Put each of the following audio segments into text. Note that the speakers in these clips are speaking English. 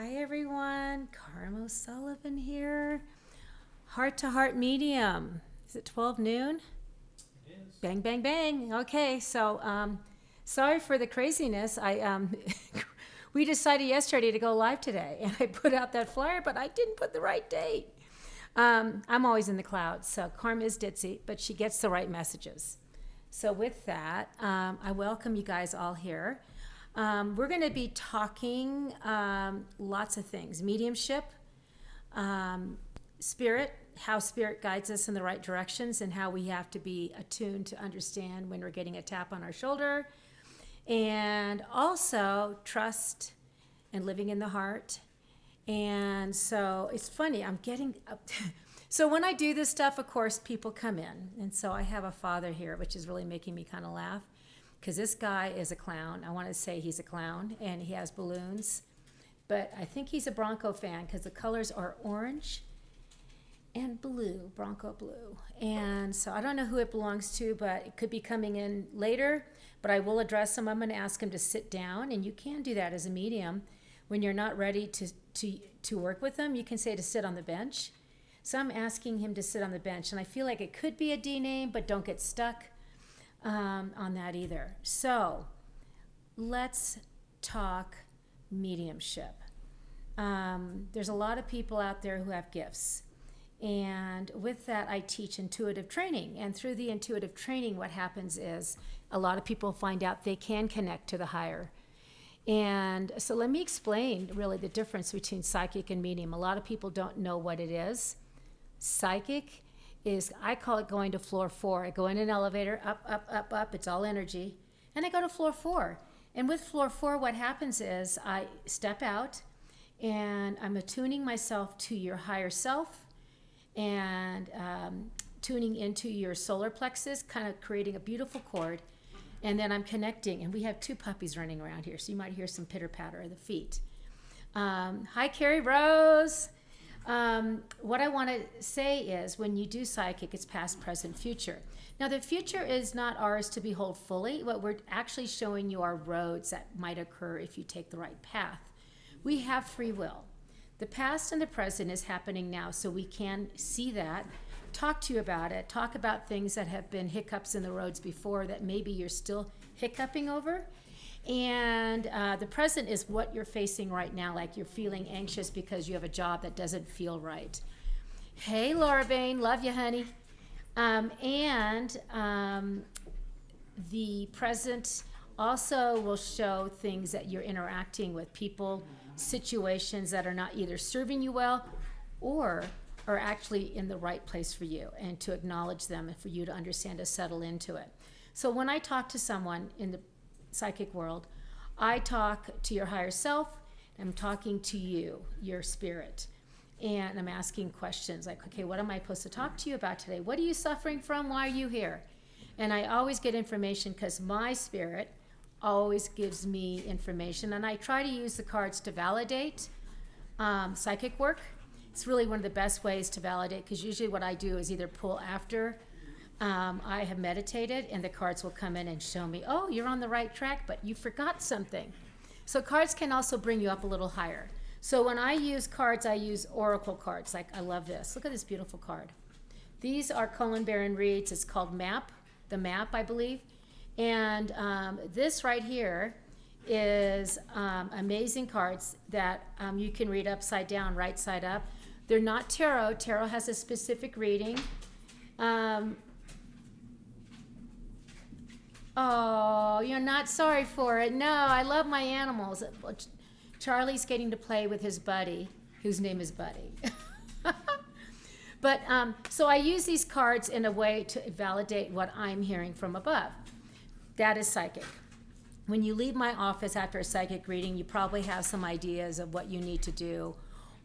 Hi everyone, Carm O'Sullivan here. Heart to Heart Medium. Is it 12 noon? It is. Bang, bang, bang. Okay, so sorry for the craziness. We decided yesterday to go live today, and I put out that flyer, but I didn't put the right date. I'm always in the clouds, so Carm is ditzy, but she gets the right messages. So with that, I welcome you guys all here. We're going to be talking lots of things: mediumship, spirit, how spirit guides us in the right directions, and how we have to be attuned to understand when we're getting a tap on our shoulder, and also trust and living in the heart. And so it's funny, I'm getting up. So when I do this stuff, of course, people come in. And so I have a father here, which is really making me kind of laugh because this guy is a clown. I want to say he's a clown, and he has balloons. But I think he's a Bronco fan because the colors are orange and blue, Bronco blue. And so I don't know who it belongs to, but it could be coming in later. But I will address him. I'm going to ask him to sit down, and you can do that as a medium. When you're not ready to work with them, you can say to sit on the bench. So I'm asking him to sit on the bench, and I feel like it could be a D name, but don't get stuck on that either. So let's talk mediumship. There's a lot of people out there who have gifts. And with that, I teach intuitive training. And through the intuitive training, what happens is a lot of people find out they can connect to the higher. And so let me explain really the difference between psychic and medium. A lot of people don't know what it is. Psychic is, I call it going to floor 4. I go in an elevator, up, up, up, up. It's all energy. And I go to floor 4. And with floor 4, what happens is I step out and I'm attuning myself to your higher self and tuning into your solar plexus, kind of creating a beautiful cord. And then I'm connecting, and we have 2 puppies running around here, so you might hear some pitter-patter of the feet. Hi, Carrie Rose. What I want to say is when you do psychic, it's past, present, future. Now, the future is not ours to behold fully. What we're actually showing you are roads that might occur if you take the right path. We have free will. The past and the present is happening now, so we can see that. Talk to you about it. Talk about things that have been hiccups in the roads before that maybe you're still hiccuping over. And the present is what you're facing right now, like you're feeling anxious because you have a job that doesn't feel right. Hey, Laura Bain, love you, honey. The present also will show things that you're interacting with, people, situations that are not either serving you well or are actually in the right place for you, and to acknowledge them and for you to understand, to settle into it. So when I talk to someone in the psychic world, I talk to your higher self. I'm talking to you, your spirit, and I'm asking questions like, okay, what am I supposed to talk to you about today? What are you suffering from? Why are you here? And I always get information because my spirit always gives me information, and I try to use the cards to validate psychic work. It's really one of the best ways to validate, because usually what I do is either pull after I have meditated, and the cards will come in and show me, oh, you're on the right track, but you forgot something. So cards can also bring you up a little higher. So when I use cards, I use oracle cards. Like, I love this. Look at this beautiful card. These are Colin Baron Reed's. It's called Map, the Map, I believe. And this right here is amazing cards that you can read upside down, right side up. They're not tarot. Tarot has a specific reading. Oh, you're not sorry for it. No, I love my animals. Charlie's getting to play with his buddy, whose name is Buddy. But so I use these cards in a way to validate what I'm hearing from above. That is psychic. When you leave my office after a psychic reading, you probably have some ideas of what you need to do,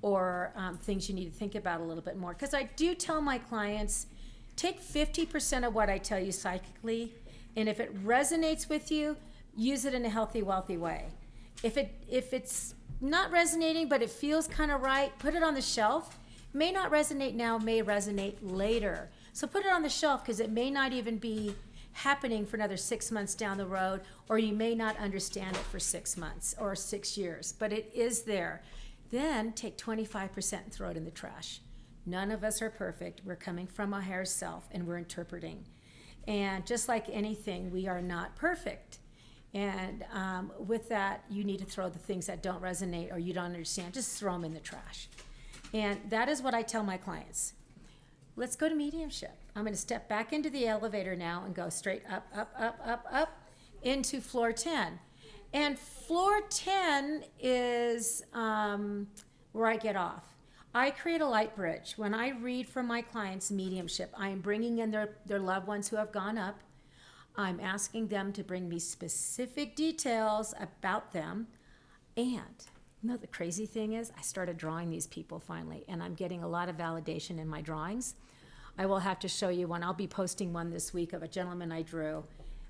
or things you need to think about a little bit more. Because I do tell my clients, take 50% of what I tell you psychically, and if it resonates with you, use it in a healthy, wealthy way. If it's not resonating, but it feels kind of right, put it on the shelf. May not resonate now, may resonate later. So put it on the shelf, because it may not even be happening for another 6 months down the road, or you may not understand it for 6 months or 6 years, but it is there. Then take 25% and throw it in the trash. None of us are perfect. We're coming from our higher self and we're interpreting. And just like anything, we are not perfect. And with that, you need to throw the things that don't resonate or you don't understand. Just throw them in the trash. And that is what I tell my clients. Let's go to mediumship. I'm going to step back into the elevator now and go straight up, up, up, up, up into floor 10. And floor 10 is where I get off. I create a light bridge. When I read from my clients' mediumship, I am bringing in their loved ones who have gone up. I'm asking them to bring me specific details about them. And you know, the crazy thing is I started drawing these people finally, and I'm getting a lot of validation in my drawings. I will have to show you one. I'll be posting one this week of a gentleman I drew.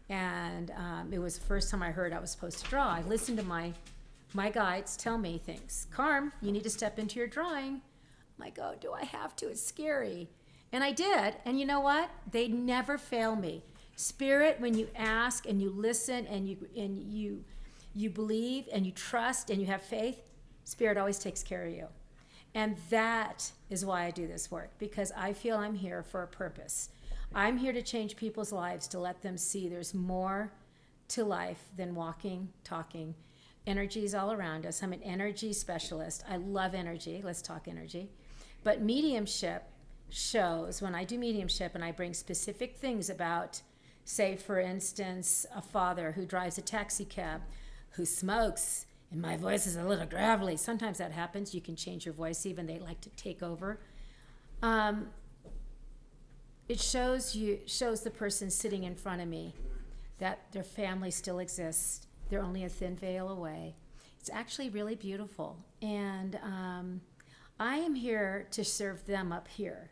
And it was the first time I heard I was supposed to draw. I listened to my guides tell me things. Carm, you need to step into your drawing. I'm like, oh, do I have to? It's scary. And I did. And you know what? They never fail me. Spirit, when you ask and you listen and you believe and you trust and you have faith, Spirit always takes care of you. And that is why I do this work, because I feel I'm here for a purpose. I'm here to change people's lives, to let them see there's more to life than walking, talking. Energy is all around us. I'm an energy specialist. I love energy. Let's talk energy. But mediumship shows, when I do mediumship and I bring specific things about, say, for instance, a father who drives a taxi cab, who smokes, and my voice is a little gravelly. Sometimes that happens. You can change your voice even. They like to take over. It shows the person sitting in front of me that their family still exists. They're only a thin veil away. It's actually really beautiful. And I am here to serve them up here.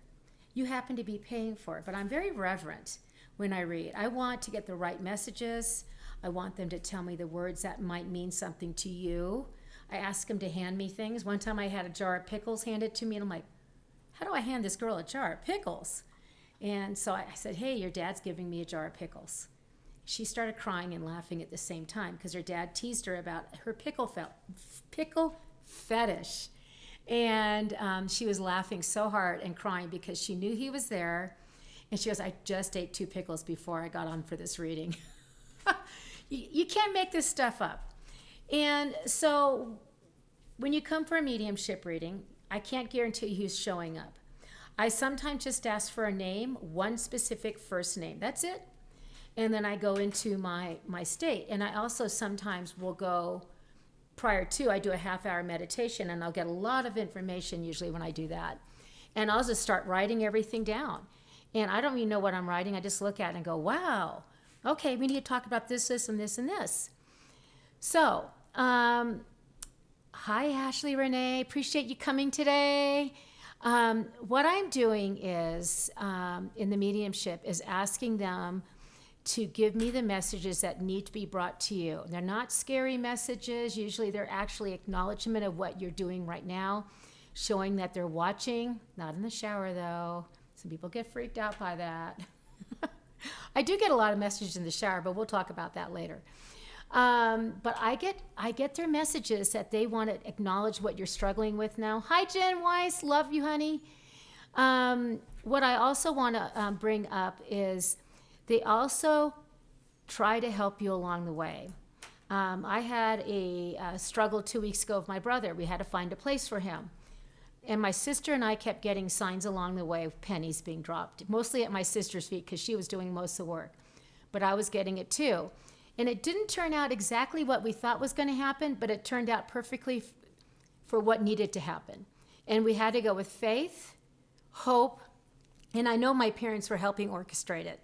You happen to be paying for it, but I'm very reverent when I read. I want to get the right messages. I want them to tell me the words that might mean something to you. I ask them to hand me things. One time I had a jar of pickles handed to me, and I'm like, how do I hand this girl a jar of pickles? And so I said, hey, your dad's giving me a jar of pickles. She started crying and laughing at the same time because her dad teased her about her pickle fetish. And she was laughing so hard and crying because she knew he was there. And she goes, I just ate 2 pickles before I got on for this reading. You can't make this stuff up. And so when you come for a mediumship reading, I can't guarantee who's showing up. I sometimes just ask for a name, one specific first name. That's it. And then I go into my state. And I also sometimes will go prior to, I do a half-hour meditation, and I'll get a lot of information usually when I do that. And I'll just start writing everything down. And I don't even know what I'm writing. I just look at it and go, wow, okay, we need to talk about this, this, and this, and this. So, hi, Ashley Renee. Appreciate you coming today. What I'm doing is, in the mediumship, is asking them to give me the messages that need to be brought to you. They're not scary messages. Usually they're actually acknowledgement of what you're doing right now, showing that they're watching. Not in the shower, though. Some people get freaked out by that. I do get a lot of messages in the shower, but we'll talk about that later. But I get their messages that they want to acknowledge what you're struggling with now. Hi, Jen Weiss. Love you, honey. What I also want to bring up is they also try to help you along the way. I had a struggle 2 weeks ago with my brother. We had to find a place for him. And my sister and I kept getting signs along the way of pennies being dropped, mostly at my sister's feet because she was doing most of the work. But I was getting it too. And it didn't turn out exactly what we thought was going to happen, but it turned out perfectly for what needed to happen. And we had to go with faith, hope, and I know my parents were helping orchestrate it.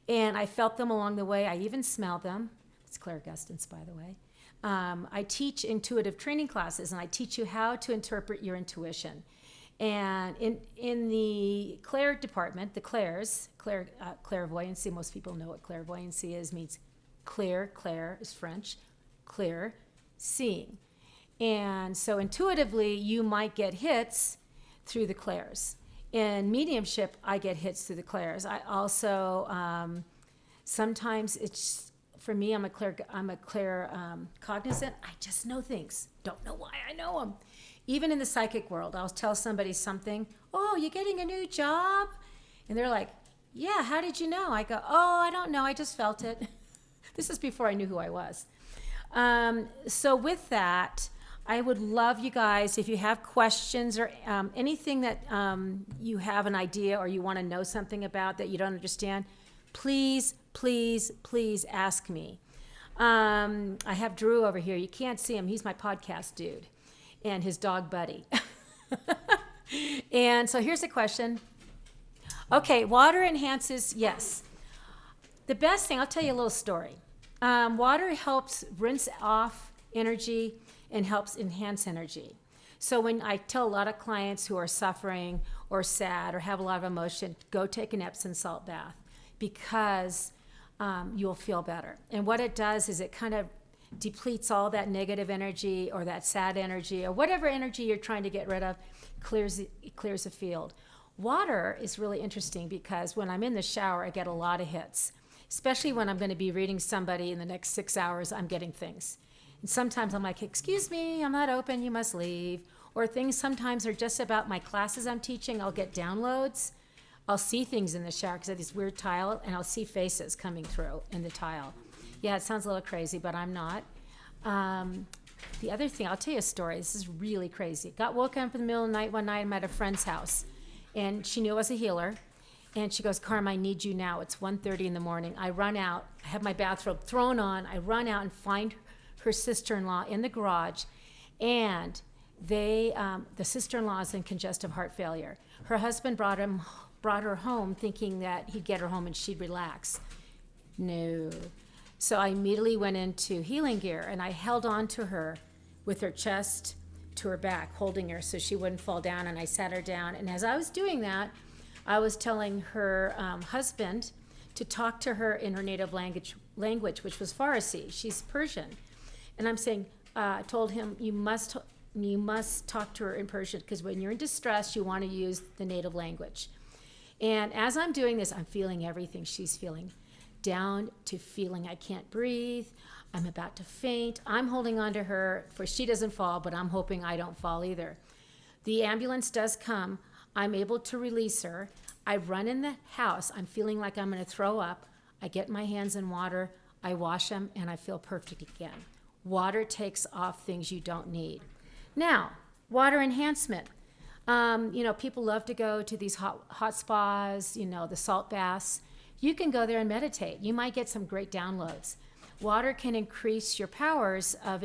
And I felt them along the way. I even smelled them. It's Claire Gustins, by the way. I teach intuitive training classes, and I teach you how to interpret your intuition. And in the Claire department, the Claires, clairvoyancy, most people know what clairvoyancy is, means clear is French, clear, seeing. And so intuitively, you might get hits through the clairs. In mediumship, I get hits through the clairs. I also, sometimes it's for me, I'm a clear cognizant. I just know things. Don't know why I know them. Even in the psychic world, I'll tell somebody something. Oh, you're getting a new job? And they're like, yeah, how did you know? I go, oh, I don't know. I just felt it. This is before I knew who I was. So with that, I would love you guys, if you have questions or anything that you have an idea or you want to know something about that you don't understand, please, please, please ask me. I have Drew over here. You can't see him. He's my podcast dude and his dog Buddy. And so here's a question. Okay, water enhances, yes. The best thing, I'll tell you a little story. Water helps rinse off energy and helps enhance energy. So when I tell a lot of clients who are suffering or sad or have a lot of emotion, go take an Epsom salt bath because you'll feel better. And what it does is it kind of depletes all that negative energy or that sad energy or whatever energy you're trying to get rid of, it clears the field. Water is really interesting because when I'm in the shower, I get a lot of hits, especially when I'm going to be reading somebody in the next 6 hours, I'm getting things. And sometimes I'm like, excuse me, I'm not open, you must leave. Or things sometimes are just about my classes I'm teaching. I'll get downloads. I'll see things in the shower because I have this weird tile, and I'll see faces coming through in the tile. Yeah, it sounds a little crazy, but I'm not. The other thing, I'll tell you a story. This is really crazy. Got woken up in the middle of the night one night. I'm at a friend's house, and she knew I was a healer. And she goes, Carm, I need you now. It's 1:30 in the morning. I run out. I have my bathrobe thrown on. I run out and find her sister-in-law in the garage, and the sister-in-law is in congestive heart failure. Her husband brought her home thinking that he'd get her home and she'd relax. No. So I immediately went into healing gear, and I held on to her with her chest to her back, holding her so she wouldn't fall down, and I sat her down. And as I was doing that, I was telling her husband to talk to her in her native language, which was Farsi. She's Persian. And I'm saying, I told him, you must talk to her in Persian, because when you're in distress, you want to use the native language. And as I'm doing this, I'm feeling everything she's feeling, down to feeling I can't breathe. I'm about to faint. I'm holding on to her for she doesn't fall, but I'm hoping I don't fall either. The ambulance does come. I'm able to release her. I run in the house. I'm feeling like I'm going to throw up. I get my hands in water. I wash them, and I feel perfect again. Water takes off things you don't need. Now, water enhancement. People love to go to these hot spas, the salt baths. You can go there and meditate. You might get some great downloads. Water can increase your powers of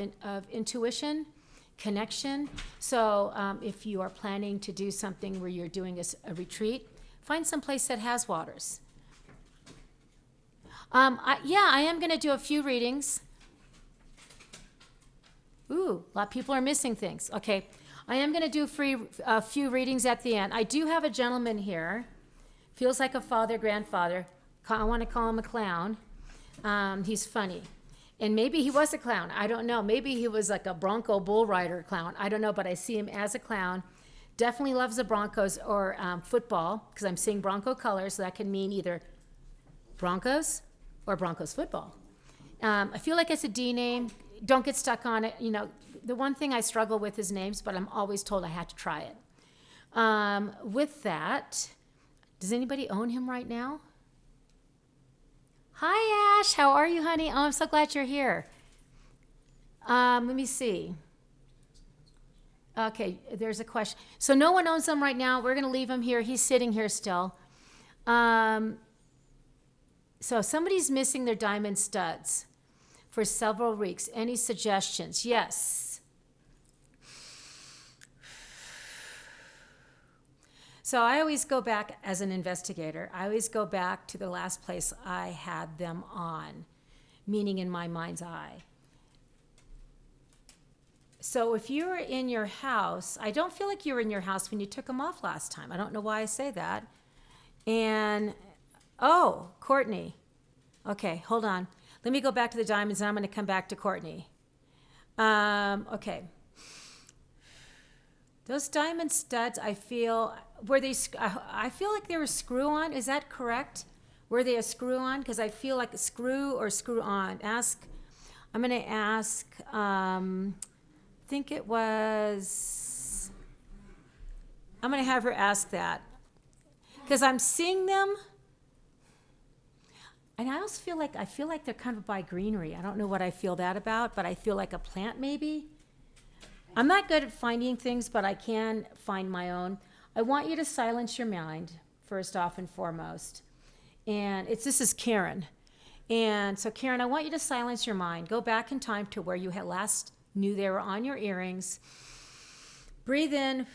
intuition, connection. So if you are planning to do something where you're doing a retreat, find some place that has waters. I am going to do a few readings. Ooh, a lot of people are missing things. Okay, I am going to do a few readings at the end. I do have a gentleman here. Feels like a father, grandfather. I want to call him a clown. He's funny. And maybe he was a clown. I don't know. Maybe he was like a Bronco bull rider clown. I don't know, but I see him as a clown. Definitely loves the Broncos or football, because I'm seeing Bronco colors, so that can mean either Broncos or Broncos football. I feel like it's a D name. Don't get stuck on it. The one thing I struggle with is names, but I'm always told I have to try it. With that, does anybody own him right now? Hi, Ash. How are you, honey? Oh, I'm so glad you're here. Let me see. Okay, there's a question. So no one owns him right now. We're going to leave him here. He's sitting here still. So somebody's missing their diamond studs for several weeks. Any suggestions? Yes. So I always go back as an investigator. I always go back to the last place I had them on, meaning in my mind's eye. So if you were in your house, I don't feel like you were in your house when you took them off last time. I don't know why I say that. And, oh, Courtney. Okay, hold on. Let me go back to the diamonds, and I'm going to come back to Courtney. Okay. Those diamond studs, I feel like they were screw-on. Is that correct? Were they a screw on? Because I feel like a screw or screw on. I'm going to ask, think it was, I'm going to have her ask that. Because I'm seeing them, and I also feel like they're kind of by greenery. I don't know what I feel that about, but I feel like a plant maybe. I'm not good at finding things, but I can find my own. I want you to silence your mind, first off and foremost. And this is Karen. And so Karen, I want you to silence your mind. Go back in time to where you had last knew they were on your earrings. Breathe in,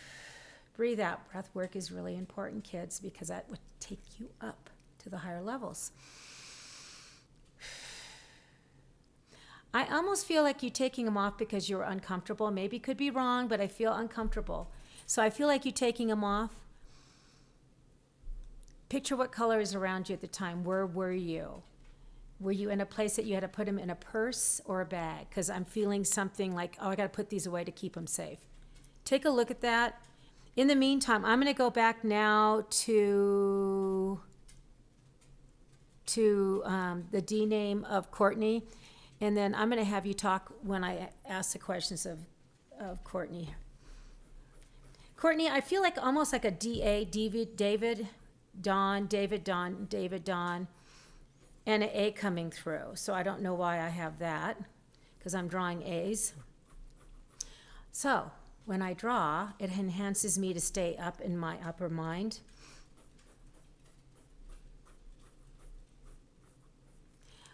breathe out. Breath work is really important, kids, because that would take you up to the higher levels. I almost feel like you taking them off because you're uncomfortable. Maybe could be wrong, but I feel uncomfortable. So I feel like you taking them off. Picture what color is around you at the time. Where were you? Were you in a place that you had to put them in a purse or a bag? Because I'm feeling something like, oh, I got to put these away to keep them safe. Take a look at that. In the meantime, I'm going to go back now to the D name of Courtney. And then I'm going to have you talk when I ask the questions of Courtney. Courtney, I feel like almost like a D-A, David, Don, and an A coming through. So I don't know why I have that, because I'm drawing A's. So when I draw, it enhances me to stay up in my upper mind.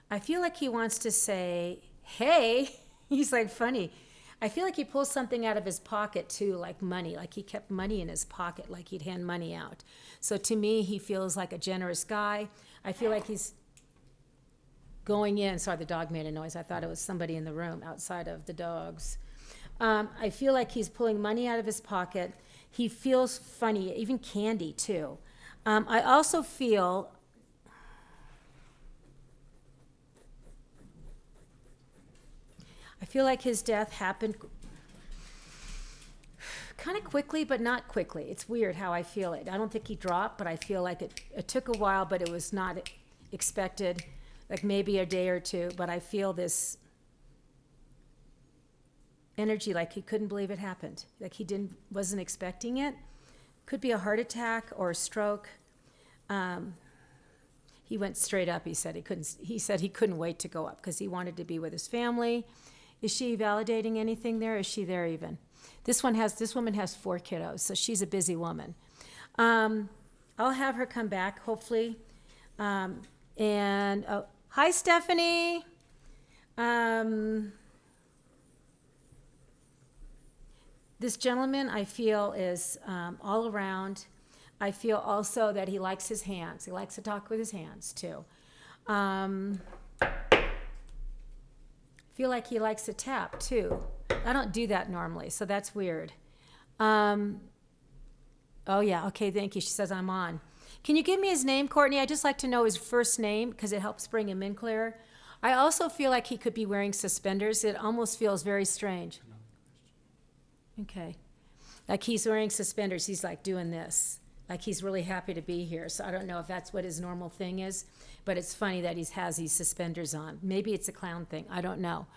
I feel like he wants to say, hey, he's like funny. I feel like he pulls something out of his pocket too, like money, like he kept money in his pocket, like he'd hand money out. So to me, he feels like a generous guy. I feel like he's going in. Sorry, the dog made a noise. I thought it was somebody in the room outside of the dogs. I feel like he's pulling money out of his pocket. He feels funny, even candy too. I also feel like his death happened kind of quickly, but not quickly. It's weird how I feel it. I don't think he dropped, but I feel like it took a while, but it was not expected, like maybe a day or two. But I feel this energy like he couldn't believe it happened, like he wasn't expecting it. Could be a heart attack or a stroke. He went straight up. He said he couldn't wait to go up because he wanted to be with his family. Is she validating anything there? Is she there even? This woman has 4 kiddos, so she's a busy woman. I'll have her come back, hopefully. Hi, Stephanie. This gentleman, I feel, is all around. I feel also that he likes his hands. He likes to talk with his hands, too. Feel like he likes to tap too. I don't do that normally, so that's weird. Oh yeah, okay, thank you. She says I'm on. Can you give me his name, Courtney? I'd just like to know his first name because it helps bring him in clear. I also feel like he could be wearing suspenders. It almost feels very strange. Okay. Like he's wearing suspenders. He's like doing this. Like he's really happy to be here. So I don't know if that's what his normal thing is, but it's funny that he has these suspenders on. Maybe it's a clown thing. I don't know.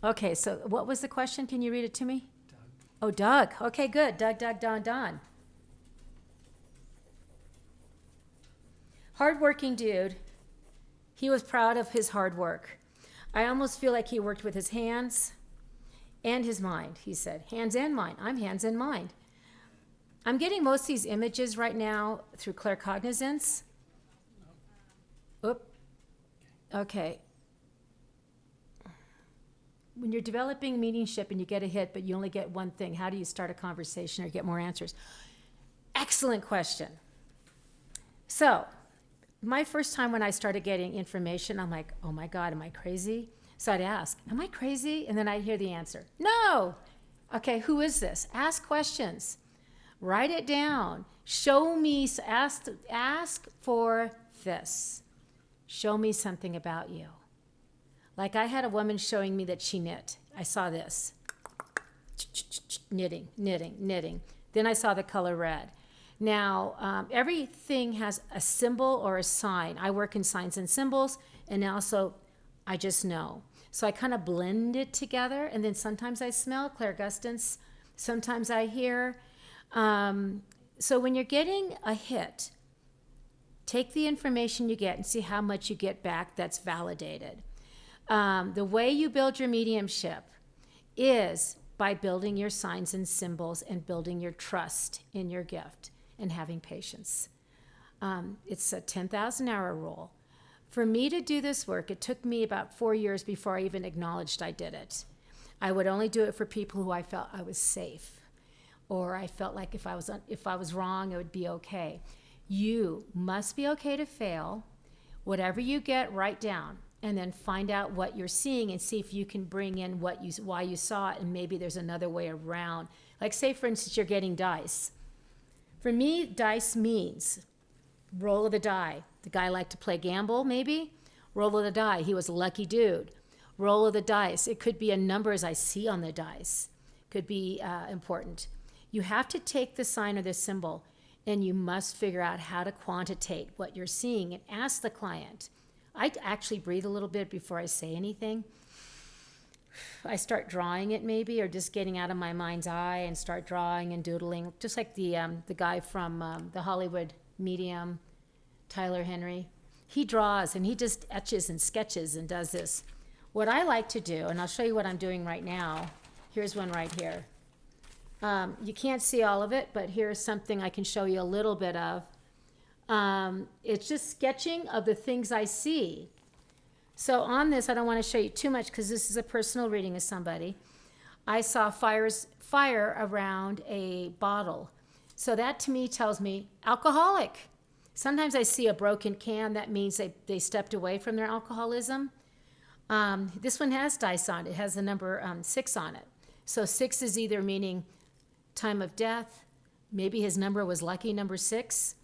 Okay, so what was the question? Can you read it to me? Doug. Oh, Doug. Okay, good. Doug, Don. Hardworking dude. He was proud of his hard work. I almost feel like he worked with his hands and his mind, he said. Hands and mind. I'm hands and mind. I'm getting most of these images right now through claircognizance. Oop. Okay. When you're developing mediumship and you get a hit, but you only get one thing, how do you start a conversation or get more answers? Excellent question. So, my first time when I started getting information, I'm like, oh my God, am I crazy? So I'd ask, am I crazy? And then I'd hear the answer, no. Okay, who is this? Ask questions. Write it down. Show me, ask for this. Show me something about you. Like I had a woman showing me that she knit. I saw this. Knitting. Then I saw the color red. Now, everything has a symbol or a sign. I work in signs and symbols, and also I just know. So I kind of blend it together, and then sometimes I smell clairgustance, sometimes I hear. So when you're getting a hit, take the information you get and see how much you get back that's validated. The way you build your mediumship is by building your signs and symbols and building your trust in your gift and having patience. It's a 10,000 hour rule. For me to do this work, it took me about 4 years before I even acknowledged I did it. I would only do it for people who I felt I was safe, or I felt like if I was wrong, it would be okay. You must be okay to fail. Whatever you get, write down, and then find out what you're seeing and see if you can bring in why you saw it, and maybe there's another way around. Like, say, for instance, you're getting dice. For me, dice means roll of the die. The guy liked to play gamble, maybe. Roll of the die. He was a lucky dude. Roll of the dice. It could be a numbers I see on the dice. Could be important. You have to take the sign or the symbol, and you must figure out how to quantitate what you're seeing and ask the client. I actually breathe a little bit before I say anything. I start drawing it maybe, or just getting out of my mind's eye and start drawing and doodling, just like the guy from the Hollywood medium, Tyler Henry. He draws and he just etches and sketches and does this. What I like to do, and I'll show you what I'm doing right now. Here's one right here. You can't see all of it, but here's something I can show you a little bit of. It's just sketching of the things I see. So on this, I don't want to show you too much because this is a personal reading of somebody. I saw fire around a bottle. So that to me tells me alcoholic. Sometimes I see a broken can. That means they stepped away from their alcoholism. This one has dice on it. It has the number 6 on it. So 6 is either meaning time of death. Maybe his number was lucky number 6.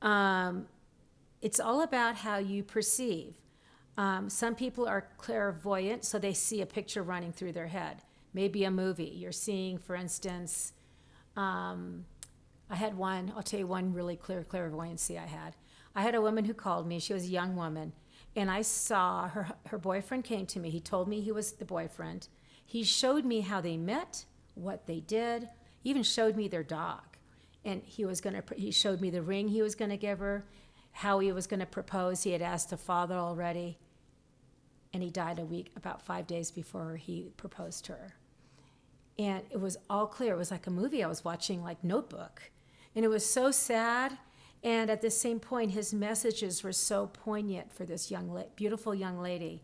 It's all about how you perceive. Some people are clairvoyant, so they see a picture running through their head. Maybe a movie. You're seeing, for instance, I had one, I'll tell you one really clear clairvoyancy I had. I had a woman who called me. She was a young woman. And I saw her boyfriend came to me. He told me he was the boyfriend. He showed me how they met, what they did, even showed me their dog. And he showed me the ring he was going to give her, how he was going to propose. He had asked the father already. And he died about 5 days before he proposed to her. And it was all clear. It was like a movie I was watching, like Notebook. And it was so sad. And at the same point, his messages were so poignant for this beautiful young lady.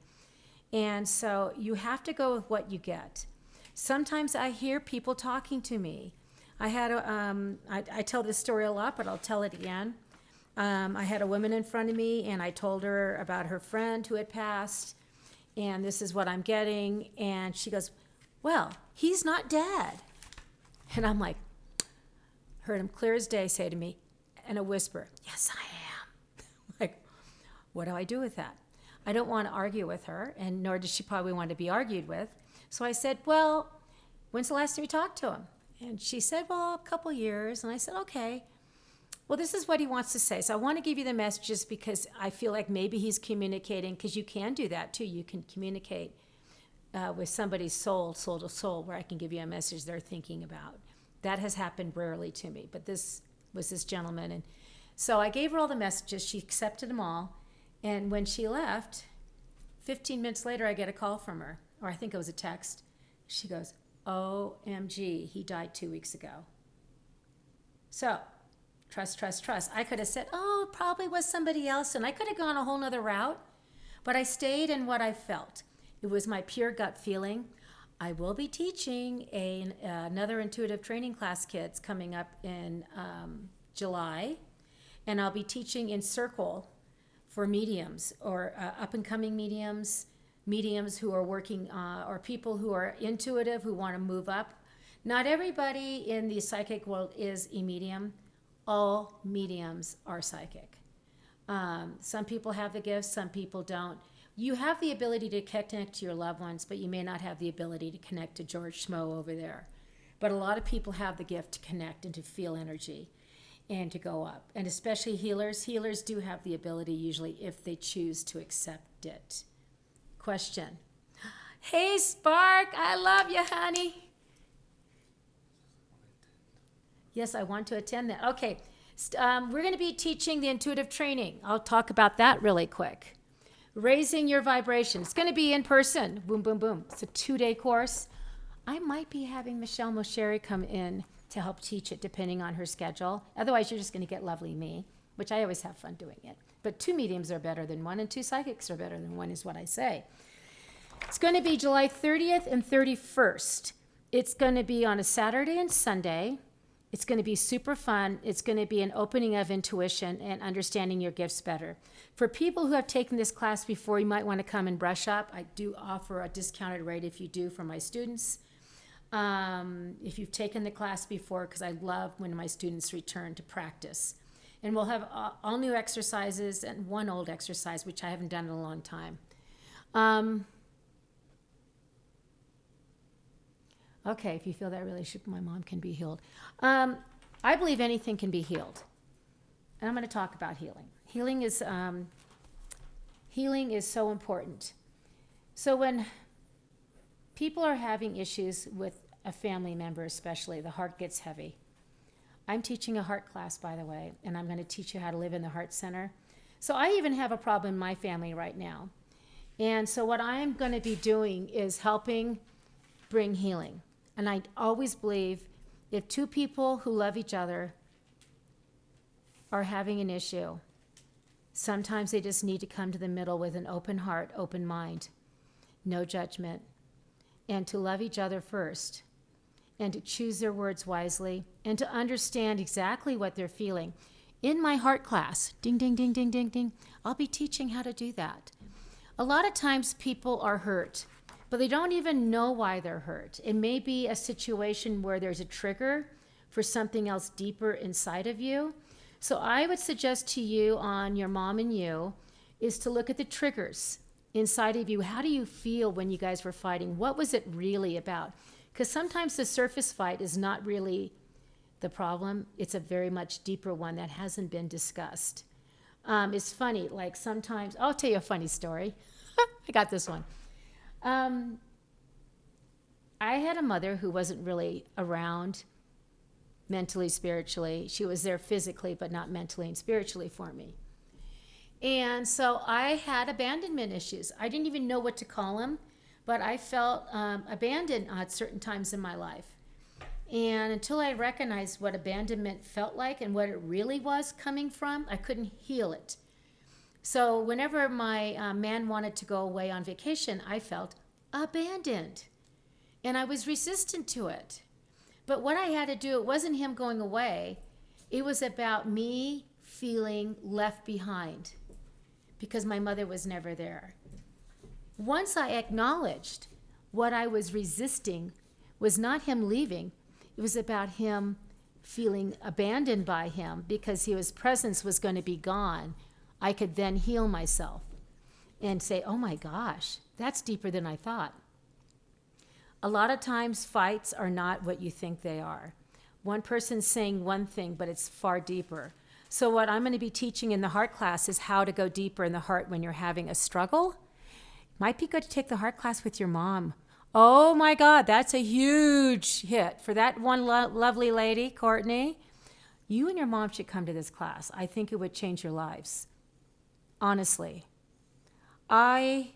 And so you have to go with what you get. Sometimes I hear people talking to me. I tell this story a lot, but I'll tell it again. I had a woman in front of me, and I told her about her friend who had passed, and this is what I'm getting. And she goes, well, he's not dead. And I'm like, heard him clear as day say to me in a whisper, yes, I am. Like, what do I do with that? I don't want to argue with her, and nor does she probably want to be argued with. So I said, well, when's the last time you talked to him? And she said, well, a couple years. And I said, okay. Well, this is what he wants to say. So I want to give you the messages because I feel like maybe he's communicating, because you can do that too. You can communicate with somebody's soul to soul, where I can give you a message they're thinking about. That has happened rarely to me, but this was this gentleman. And so I gave her all the messages. She accepted them all. And when she left, 15 minutes later, I get a call from her, or I think it was a text. She goes, OMG, he died 2 weeks ago. So trust. I could have said, oh, it probably was somebody else, and I could have gone a whole nother route, but I stayed in what I felt. It was my pure gut feeling. I will be teaching another intuitive training class, kids, coming up in July, and I'll be teaching in Circle for mediums, or up-and-coming mediums who are working, or people who are intuitive, who want to move up. Not everybody in the psychic world is a medium. All mediums are psychic. Some people have the gifts, some people don't. You have the ability to connect to your loved ones, but you may not have the ability to connect to George Schmo over there. But a lot of people have the gift to connect and to feel energy and to go up. And especially healers. Healers do have the ability usually if they choose to accept it. Question. Hey, Spark, I love you, honey. Yes, I want to attend that. Okay, we're going to be teaching the intuitive training. I'll talk about that really quick. Raising your vibration. It's going to be in person. Boom, boom, boom. It's a 2-day course. I might be having Michelle Mosheri come in to help teach it, depending on her schedule. Otherwise, you're just going to get lovely me, which I always have fun doing it. But 2 mediums are better than 1, and 2 psychics are better than 1, is what I say. It's going to be July 30th and 31st. It's going to be on a Saturday and Sunday. It's going to be super fun. It's going to be an opening of intuition and understanding your gifts better. For people who have taken this class before, you might want to come and brush up. I do offer a discounted rate if you do for my students. If you've taken the class before, because I love when my students return to practice. And we'll have all new exercises and one old exercise, which I haven't done in a long time. Okay, if you feel that relationship with my mom can be healed. I believe anything can be healed. And I'm going to talk about healing. Healing is so important. So when people are having issues with a family member especially, the heart gets heavy. I'm teaching a heart class, by the way, and I'm going to teach you how to live in the heart center. So I even have a problem in my family right now. And so what I'm going to be doing is helping bring healing. And I always believe if 2 people who love each other are having an issue, sometimes they just need to come to the middle with an open heart, open mind, no judgment, and to love each other first, and to choose their words wisely, and to understand exactly what they're feeling. In my heart class, ding, ding, ding, ding, ding, ding, I'll be teaching how to do that. A lot of times people are hurt, but they don't even know why they're hurt. It may be a situation where there's a trigger for something else deeper inside of you. So I would suggest to you on your mom and you is to look at the triggers inside of you. How do you feel when you guys were fighting? What was it really about? Because sometimes the surface fight is not really the problem. It's a very much deeper one that hasn't been discussed. It's funny, like sometimes, I'll tell you a funny story. I got this one. I had a mother who wasn't really around mentally, spiritually. She was there physically, but not mentally and spiritually for me. And so I had abandonment issues. I didn't even know what to call them, but I felt abandoned at certain times in my life. And until I recognized what abandonment felt like and what it really was coming from, I couldn't heal it. So whenever my man wanted to go away on vacation, I felt abandoned. And I was resistant to it. But what I had to do, it wasn't him going away. It was about me feeling left behind because my mother was never there. Once I acknowledged what I was resisting was not him leaving, it was about him feeling abandoned by him because his presence was going to be gone. I could then heal myself and say, oh my gosh, that's deeper than I thought. A lot of times fights are not what you think they are. One person's saying one thing, but it's far deeper. So what I'm going to be teaching in the heart class is how to go deeper in the heart when you're having a struggle. Might be good to take the heart class with your mom. Oh my God, that's a huge hit. For that one lovely lady, Courtney, you and your mom should come to this class. I think it would change your lives. Honestly. I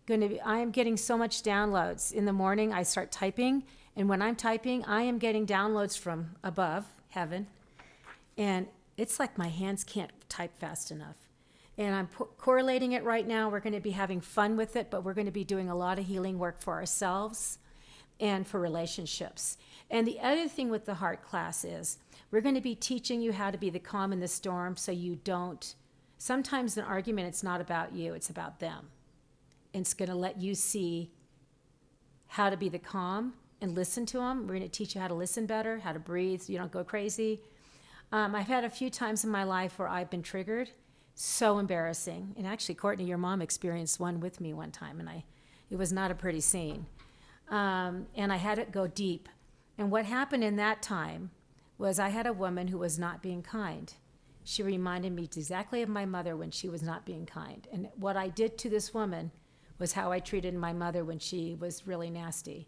am getting so much downloads. In the morning, I start typing, and when I'm typing, I am getting downloads from above, heaven, and it's like my hands can't type fast enough. And I'm correlating it right now. We're going to be having fun with it, but we're going to be doing a lot of healing work for ourselves and for relationships. And the other thing with the heart class is we're going to be teaching you how to be the calm in the storm so you don't, sometimes an argument, it's not about you, it's about them. And it's going to let you see how to be the calm and listen to them. We're going to teach you how to listen better, how to breathe so you don't go crazy. I've had a few times in my life where I've been triggered. So embarrassing. And actually, Courtney, your mom experienced one with me one time, and it was not a pretty scene. And I had it go deep. And what happened in that time was I had a woman who was not being kind. She reminded me exactly of my mother when she was not being kind. And what I did to this woman was how I treated my mother when she was really nasty.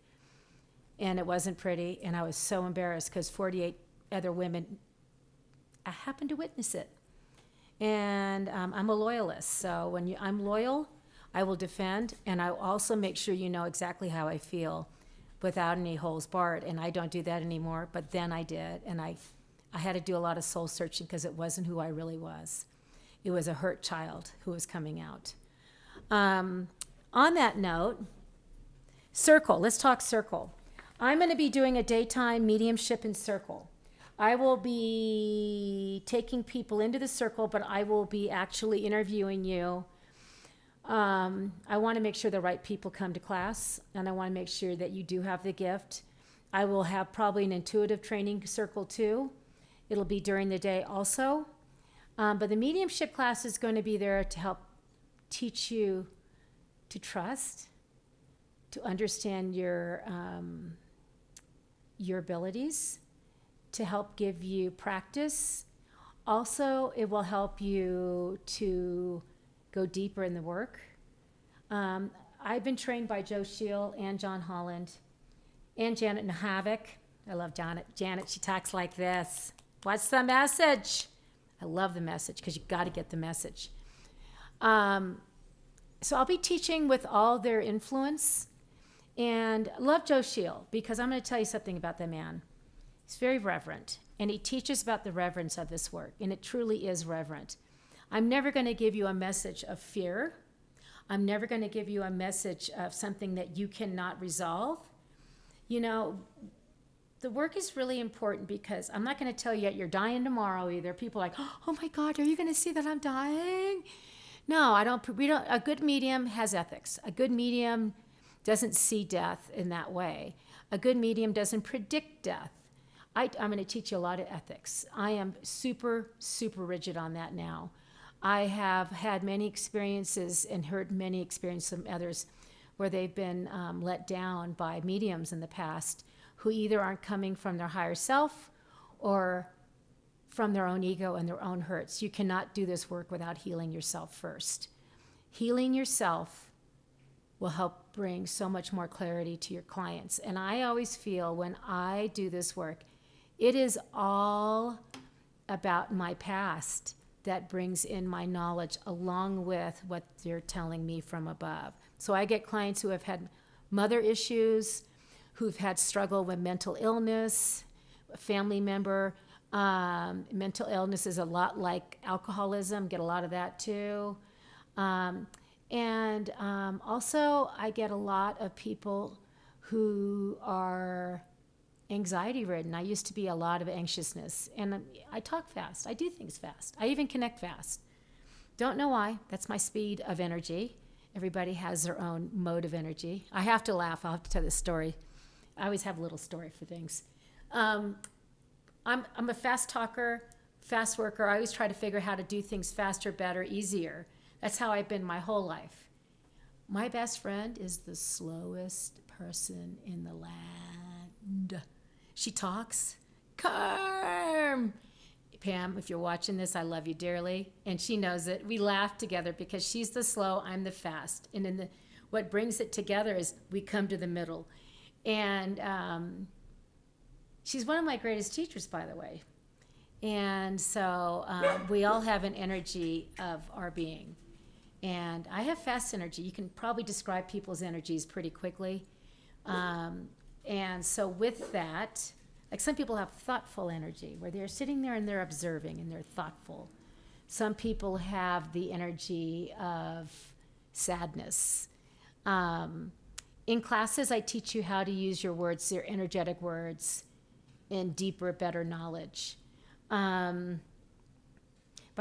And it wasn't pretty, and I was so embarrassed because 48 other women happened to witness it. And I'm a loyalist, so when I'm loyal, I will defend, and I will also make sure you know exactly how I feel without any holes barred, and I don't do that anymore, but then I did, and I had to do a lot of soul searching because it wasn't who I really was. It was a hurt child who was coming out. On that note, circle, let's talk circle. I'm going to be doing a daytime mediumship in circle. I will be taking people into the circle, but I will be actually interviewing you. I want to make sure the right people come to class, and I want to make sure that you do have the gift. I will have probably an intuitive training circle too. It'll be during the day also. But the mediumship class is going to be there to help teach you to trust, to understand your abilities, to help give you practice. Also, it will help you to go deeper in the work. I've been trained by Joe Scheel and John Holland and Janet Havoc. I love Janet. Janet, she talks like this. What's the message? I love the message because you got to get the message. So I'll be teaching with all their influence, and I love Joe Scheel because I'm going to tell you something about the man. He's very reverent, and he teaches about the reverence of this work, and it truly is reverent. I'm never going to give you a message of fear. I'm never going to give you a message of something that you cannot resolve. You know, the work is really important because I'm not going to tell you that you're dying tomorrow either. People are like, oh my God, are you going to see that I'm dying? No, a good medium has ethics. A good medium doesn't see death in that way. A good medium doesn't predict death. I'm going to teach you a lot of ethics. I am super, super rigid on that now. I have had many experiences and heard many experiences from others where they've been let down by mediums in the past who either aren't coming from their higher self or from their own ego and their own hurts. You cannot do this work without healing yourself first. Healing yourself will help bring so much more clarity to your clients. And I always feel when I do this work, it is all about my past that brings in my knowledge along with what they're telling me from above. So I get clients who have had mother issues, who've had struggle with mental illness, a family member. Mental illness is a lot like alcoholism, get a lot of that too. Also I get a lot of people who are anxiety ridden. I used to be a lot of anxiousness, and I talk fast. I do things fast. I even connect fast. Don't know why. That's my speed of energy. Everybody has their own mode of energy. I have to laugh. I'll have to tell this story. I always have a little story for things. I'm a fast talker, fast worker. I always try to figure out how to do things faster, better, easier. That's how I've been my whole life. My best friend is the slowest person in the land. She talks, Carm. Pam, if you're watching this, I love you dearly. And she knows it. We laugh together because she's the slow, I'm the fast. And what brings it together is we come to the middle. And she's one of my greatest teachers, by the way. And so we all have an energy of our being. And I have fast energy. You can probably describe people's energies pretty quickly. And so with that, like some people have thoughtful energy where they're sitting there and they're observing and they're thoughtful. Some people have the energy of sadness. In classes, I teach you how to use your words, your energetic words, in deeper, better knowledge. But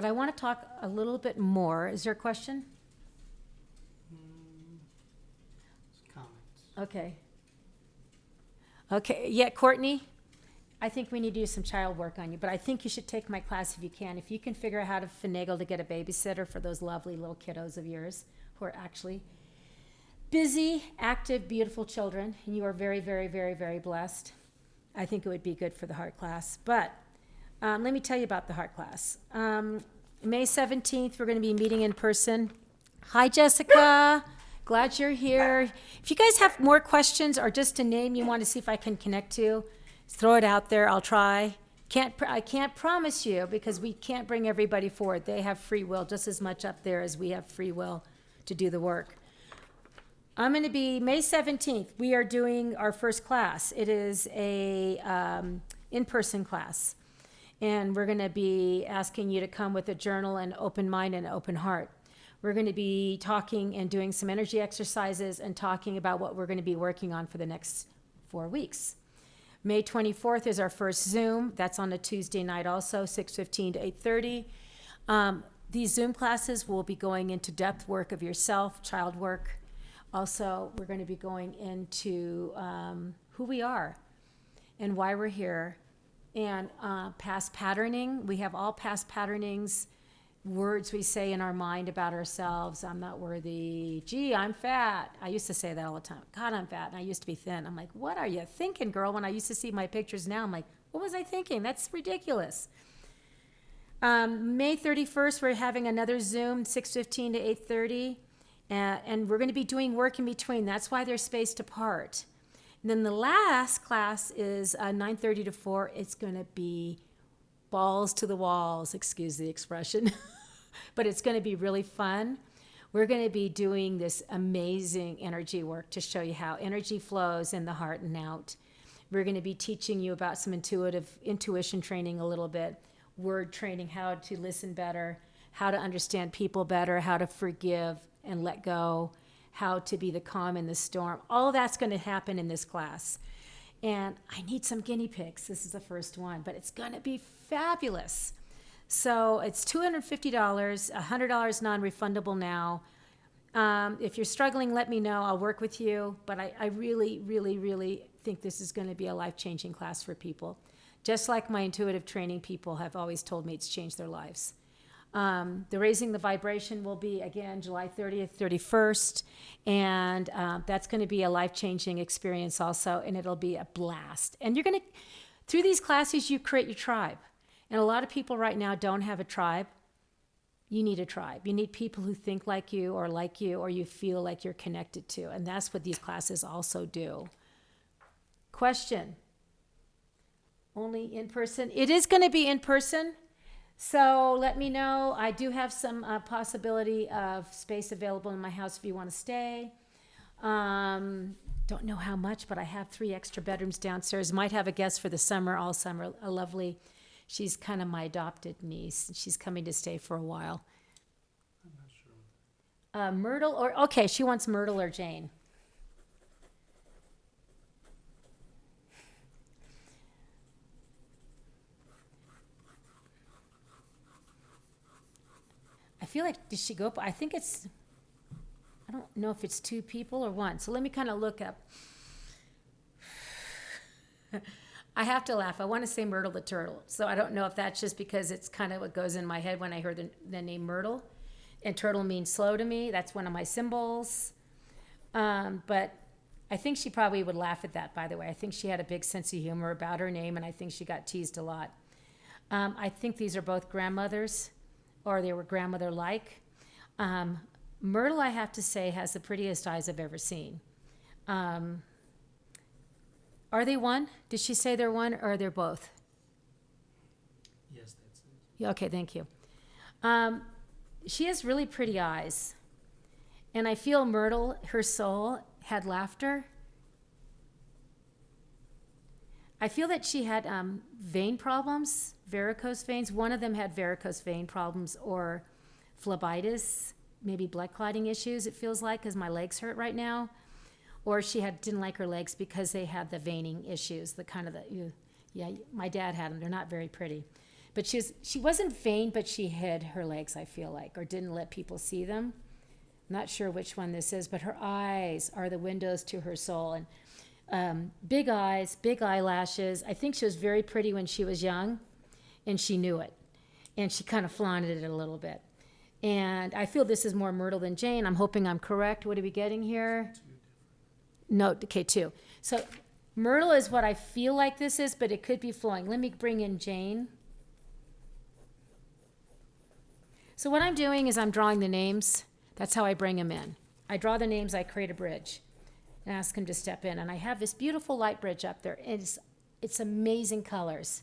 I want to talk a little bit more. Is there a question? Comments. Okay, yeah, Courtney, I think we need to do some child work on you, but I think you should take my class if you can. If you can figure out how to finagle to get a babysitter for those lovely little kiddos of yours who are actually busy, active, beautiful children, and you are very, very, very, very blessed. I think it would be good for the heart class. But let me tell you about the heart class. May 17th, we're going to be meeting in person. Hi, Jessica. Glad you're here. If you guys have more questions or just a name you want to see if I can connect to, throw it out there. I'll try. I can't promise you because we can't bring everybody forward. They have free will just as much up there as we have free will to do the work. I'm going to be May 17th. We are doing our first class. It is a in-person class. And we're going to be asking you to come with a journal and open mind and open heart. We're going to be talking and doing some energy exercises and talking about what we're going to be working on for the next 4 weeks. May 24th is our first Zoom. That's on a Tuesday night also, 6:15 to 8:30. These Zoom classes will be going into depth work of yourself, child work. Also, we're going to be going into who we are and why we're here. And past patterning. We have all past patternings, words we say in our mind about ourselves. I'm not worthy. Gee, I'm fat. I used to say that all the time. God, I'm fat. And I used to be thin. I'm like, what are you thinking, girl? When I used to see my pictures now, I'm like, what was I thinking? That's ridiculous. May 31st, we're having another Zoom, 6:15 to 8:30. And we're going to be doing work in between. That's why they're spaced apart. And then the last class is 9:30 to 4. It's going to be balls to the walls, excuse the expression. But it's going to be really fun. We're going to be doing this amazing energy work to show you how energy flows in the heart and out. We're going to be teaching you about some intuition training a little bit, word training, how to listen better, how to understand people better, how to forgive and let go, how to be the calm in the storm. All that's going to happen in this class. And I need some guinea pigs. This is the first one, but it's going to be fabulous. So it's $250, $100 non-refundable now. If you're struggling, let me know. I'll work with you. But I really, really, really think this is going to be a life-changing class for people. Just like my intuitive training people have always told me it's changed their lives. The Raising the Vibration will be, again, July 30th, 31st. And that's going to be a life-changing experience also, and it'll be a blast. And you're going to, through these classes, you create your tribe. And a lot of people right now don't have a tribe. You need a tribe. You need people who think like you, or you feel like you're connected to. And that's what these classes also do. Question. Only in person? It is going to be in person. So let me know. I do have some possibility of space available in my house if you want to stay. Don't know how much, but I have 3 extra bedrooms downstairs. Might have a guest for the summer, all summer. A lovely, she's kind of my adopted niece. She's coming to stay for a while. I'm not sure. Myrtle okay, she wants Myrtle or Jane. I feel like, did she go? I think it's, I don't know if it's 2 people or 1. So let me kind of look up. I have to laugh. I want to say Myrtle the turtle. So I don't know if that's just because it's kind of what goes in my head when I heard the name Myrtle. And turtle means slow to me. That's one of my symbols. But I think she probably would laugh at that, by the way. I think she had a big sense of humor about her name, and I think she got teased a lot. I think these are both grandmothers, or they were grandmother-like. Myrtle, I have to say, has the prettiest eyes I've ever seen. Are they one? Did she say they're one, or they're both? Yes, that's it. Yeah, okay, thank you. She has really pretty eyes. And I feel Myrtle, her soul, had laughter. I feel that she had vein problems, varicose veins. One of them had varicose vein problems or phlebitis, maybe blood clotting issues, it feels like, because my legs hurt right now. Or she didn't like her legs because they had the veining issues, my dad had them. They're not very pretty. But she wasn't vain, but she hid her legs, I feel like, or didn't let people see them. I'm not sure which one this is, but her eyes are the windows to her soul. And big eyes, big eyelashes. I think she was very pretty when she was young, and she knew it. And she kind of flaunted it a little bit. And I feel this is more Myrtle than Jane. I'm hoping I'm correct. What are we getting here? 2 different. No, okay, 2. So Myrtle is what I feel like this is, but it could be flowing. Let me bring in Jane. So what I'm doing is I'm drawing the names. That's how I bring them in. I draw the names, I create a bridge and ask him to step in. And I have this beautiful light bridge up there. It's amazing colors.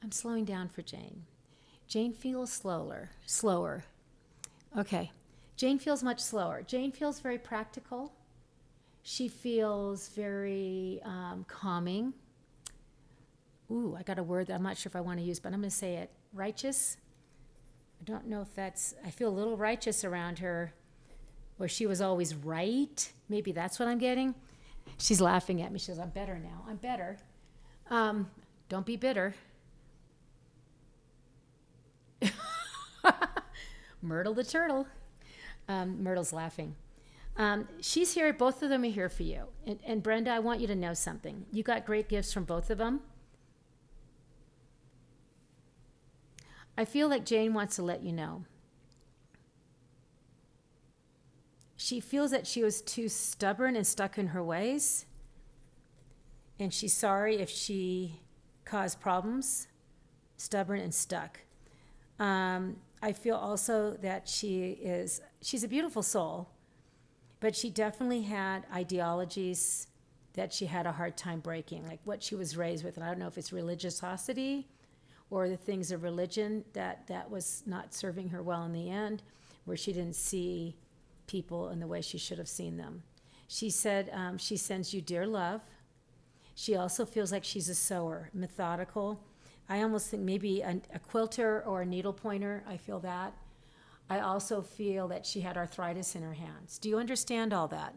I'm slowing down for Jane. Jane feels slower. Okay. Jane feels much slower. Jane feels very practical. She feels very calming. Ooh, I got a word that I'm not sure if I want to use, but I'm going to say it. Righteous. I don't know if that's, I feel a little righteous around her, where she was always right. Maybe that's what I'm getting. She's laughing at me. She says, I'm better now. I'm better. Don't be bitter. Myrtle the turtle. Myrtle's laughing. She's here. Both of them are here for you. And Brenda, I want you to know something. You got great gifts from both of them. I feel like Jane wants to let you know. She feels that she was too stubborn and stuck in her ways. And she's sorry if she caused problems, stubborn and stuck. I feel also that she's a beautiful soul, but she definitely had ideologies that she had a hard time breaking, like what she was raised with. And I don't know if it's religiosity or the things of religion that was not serving her well in the end, where she didn't see people in the way she should have seen them. She said she sends you dear love. She also feels like she's a sewer, methodical. I almost think maybe a quilter or a needle pointer. I feel that. I also feel that she had arthritis in her hands. Do you understand all that?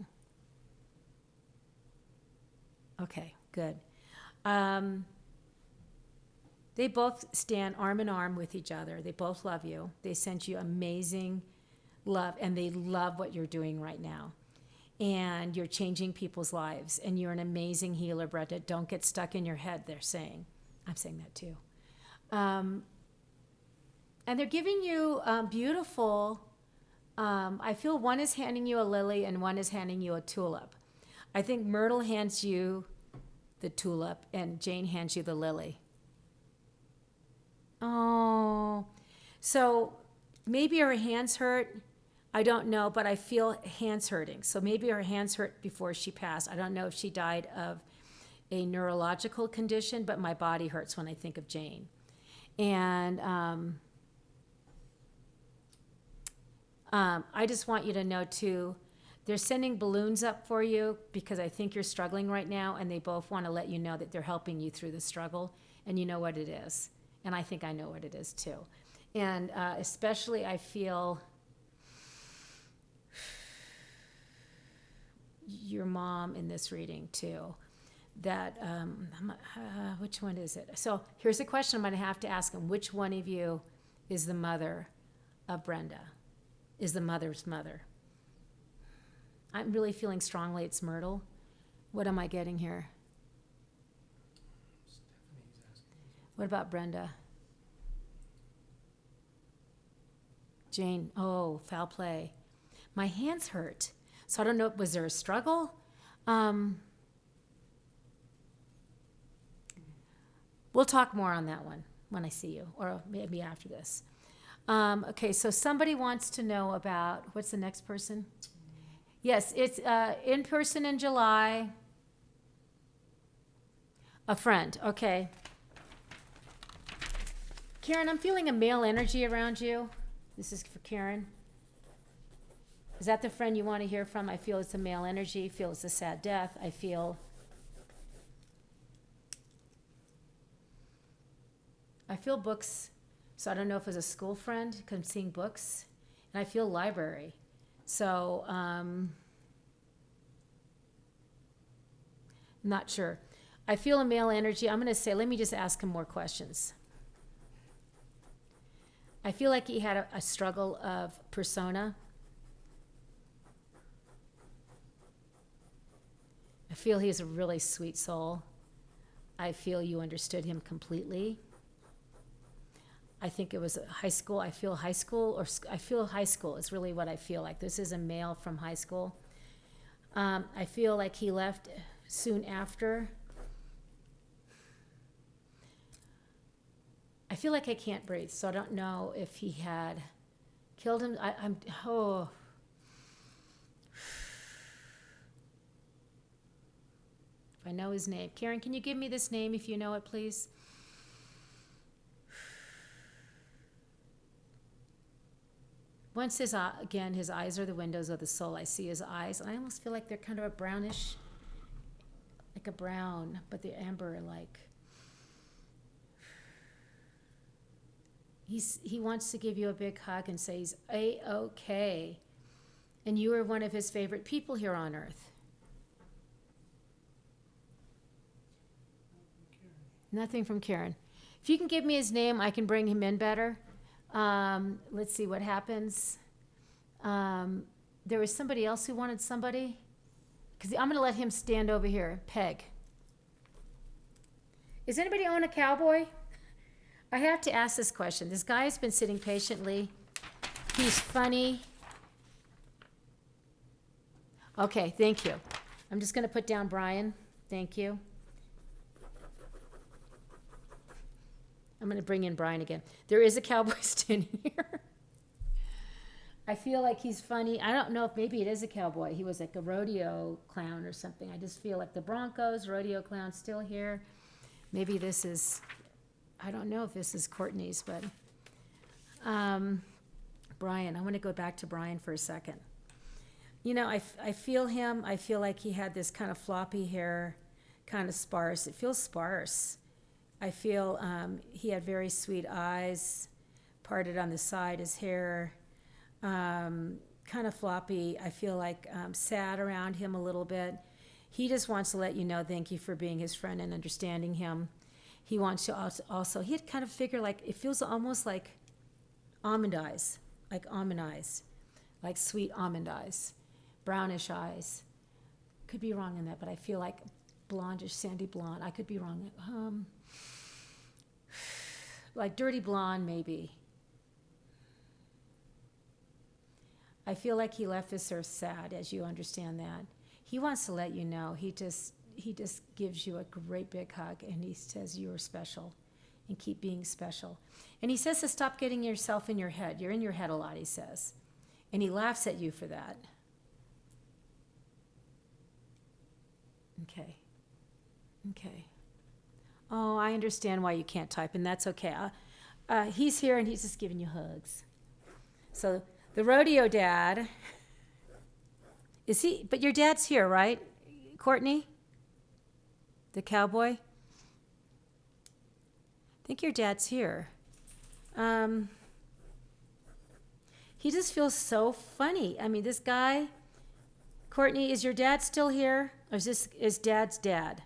Okay, good. They both stand arm in arm with each other. They both love you. They sent you amazing love, and they love what you're doing right now. And you're changing people's lives, and you're an amazing healer, Brenda. Don't get stuck in your head, they're saying. I'm saying that too. And they're giving you beautiful, I feel one is handing you a lily and one is handing you a tulip. I think Myrtle hands you the tulip and Jane hands you the lily. Oh, so maybe her hands hurt. I don't know, but I feel hands hurting. So maybe her hands hurt before she passed. I don't know if she died of a neurological condition, but my body hurts when I think of Jane. And I just want you to know too, they're sending balloons up for you because I think you're struggling right now, and they both want to let you know that they're helping you through the struggle, and you know what it is. And I think I know what it is too. And especially I feel your mom in this reading too. That, which one is it? So here's a question I'm going to have to ask him. Which one of you is the mother of Brenda? Is the mother's mother? I'm really feeling strongly it's Myrtle. What am I getting here? What about Brenda? Jane, oh, foul play. My hands hurt. So I don't know, was there a struggle? We'll talk more on that one when I see you, or maybe after this. Okay, so somebody wants to know about, what's the next person? Yes, it's in person in July. A friend, okay. Karen, I'm feeling a male energy around you. This is for Karen. Is that the friend you want to hear from? I feel it's a male energy. I feel it's a sad death. I feel books. So I don't know if it's a school friend, because I'm seeing books. And I feel library. So, not sure. I feel a male energy. I'm going to say, let me just ask him more questions. I feel like he had a struggle of persona. I feel he's a really sweet soul. I feel you understood him completely. I think it was high school. I feel high school is really what I feel like. This is a male from high school. I feel like he left soon after. I feel like I can't breathe, so I don't know if he had killed him. Oh. If I know his name. Karen, can you give me this name if you know it, please? Once again, his eyes are the windows of the soul. I see his eyes, and I almost feel like they're kind of a brownish, like a brown, but the amber, like. He wants to give you a big hug and say he's A-OK. And you are one of his favorite people here on earth. Nothing from Karen. If you can give me his name, I can bring him in better. Let's see what happens. There was somebody else who wanted somebody. Because I'm going to let him stand over here. Peg. Is anybody own a cowboy? I have to ask this question. This guy has been sitting patiently. He's funny. Okay, thank you. I'm just going to put down Brian. Thank you. I'm going to bring in Brian again. There is a cowboy standing here. I feel like he's funny. I don't know if maybe it is a cowboy. He was like a rodeo clown or something. I just feel like the Broncos, rodeo clown, still here. Maybe this is, I don't know if this is Courtney's, but Brian. I want to go back to Brian for a second. You know, I feel him. I feel like he had this kind of floppy hair, kind of sparse. It feels sparse. I feel he had very sweet eyes, parted on the side, his hair, kind of floppy. I feel like sad around him a little bit. He just wants to let you know thank you for being his friend and understanding him. He wants to also he had kind of figured like, it feels almost like almond eyes, like sweet almond eyes, brownish eyes. Could be wrong in that, but I feel like blondish, sandy blonde. I could be wrong. Like dirty blonde, maybe. I feel like he left this earth sad, as you understand that. He wants to let you know. He just gives you a great big hug, and he says you are special, and keep being special. And he says to stop getting yourself in your head. You're in your head a lot, he says. And he laughs at you for that. Okay. Oh, I understand why you can't type, and that's okay. He's here, and he's just giving you hugs. So the rodeo dad, is he? But your dad's here, right, Courtney? The cowboy? I think your dad's here. He just feels so funny. I mean, this guy, Courtney, is your dad still here? Or is dad's dad?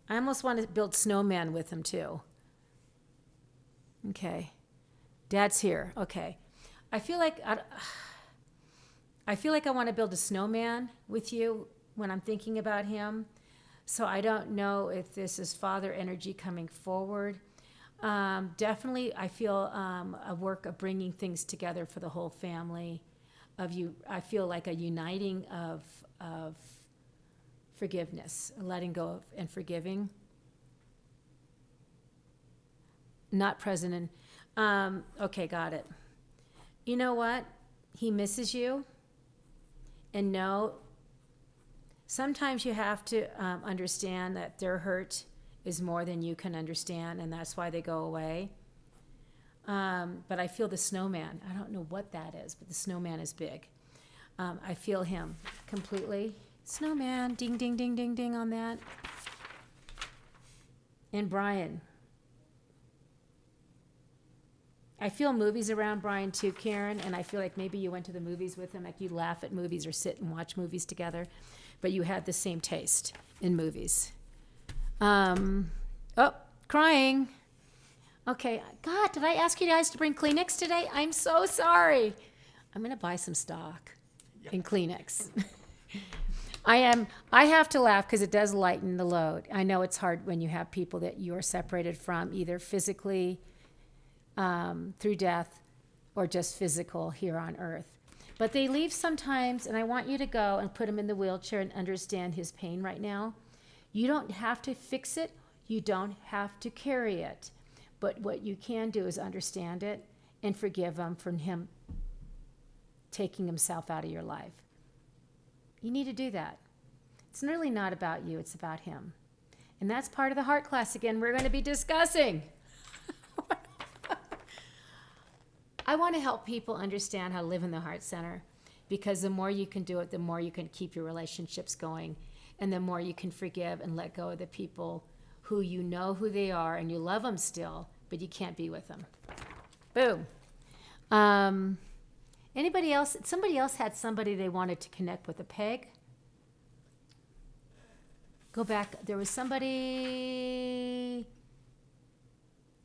I almost want to build snowman with him too. Okay. Dad's here. Okay. I feel like I want to build a snowman with you when I'm thinking about him. So I don't know if this is father energy coming forward. Definitely, I feel a work of bringing things together for the whole family. I feel like a uniting of forgiveness, letting go of and forgiving. Not present in. Okay, got it. You know what? He misses you. And no, sometimes you have to understand that their hurt is more than you can understand, and that's why they go away. But I feel the snowman. I don't know what that is, but the snowman is big. I feel him completely. Snowman, ding, ding, ding, ding, ding on that. And Brian. I feel movies around Brian too, Karen, and I feel like maybe you went to the movies with him, like you laugh at movies or sit and watch movies together, but you had the same taste in movies. Oh, crying. Okay, God, did I ask you guys to bring Kleenex today? I'm so sorry. I'm going to buy some stock in Kleenex. I have to laugh because it does lighten the load. I know it's hard when you have people that you're separated from, either physically through death or just physical here on earth. But they leave sometimes, and I want you to go and put him in the wheelchair and understand his pain right now. You don't have to fix it. You don't have to carry it. But what you can do is understand it and forgive him for him taking himself out of your life. You need to do that. It's really not about you. It's about him. And that's part of the heart class again we're going to be discussing. I want to help people understand how to live in the heart center, because the more you can do it, the more you can keep your relationships going, and the more you can forgive and let go of the people who you know who they are and you love them still, but you can't be with them. Boom. Anybody else? Somebody else had somebody they wanted to connect with. A peg? Go back. There was somebody.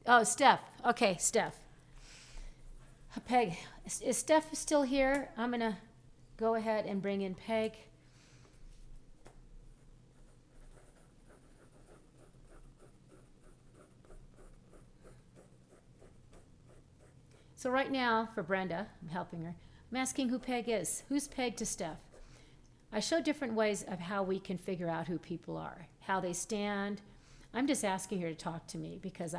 Oh, Steph. Okay, Steph. Peg. Is Steph still here? I'm going to go ahead and bring in Peg. So right now, for Brenda, I'm helping her, I'm asking who Peg is. Who's Peg to Steph? I show different ways of how we can figure out who people are, how they stand. I'm just asking her to talk to me because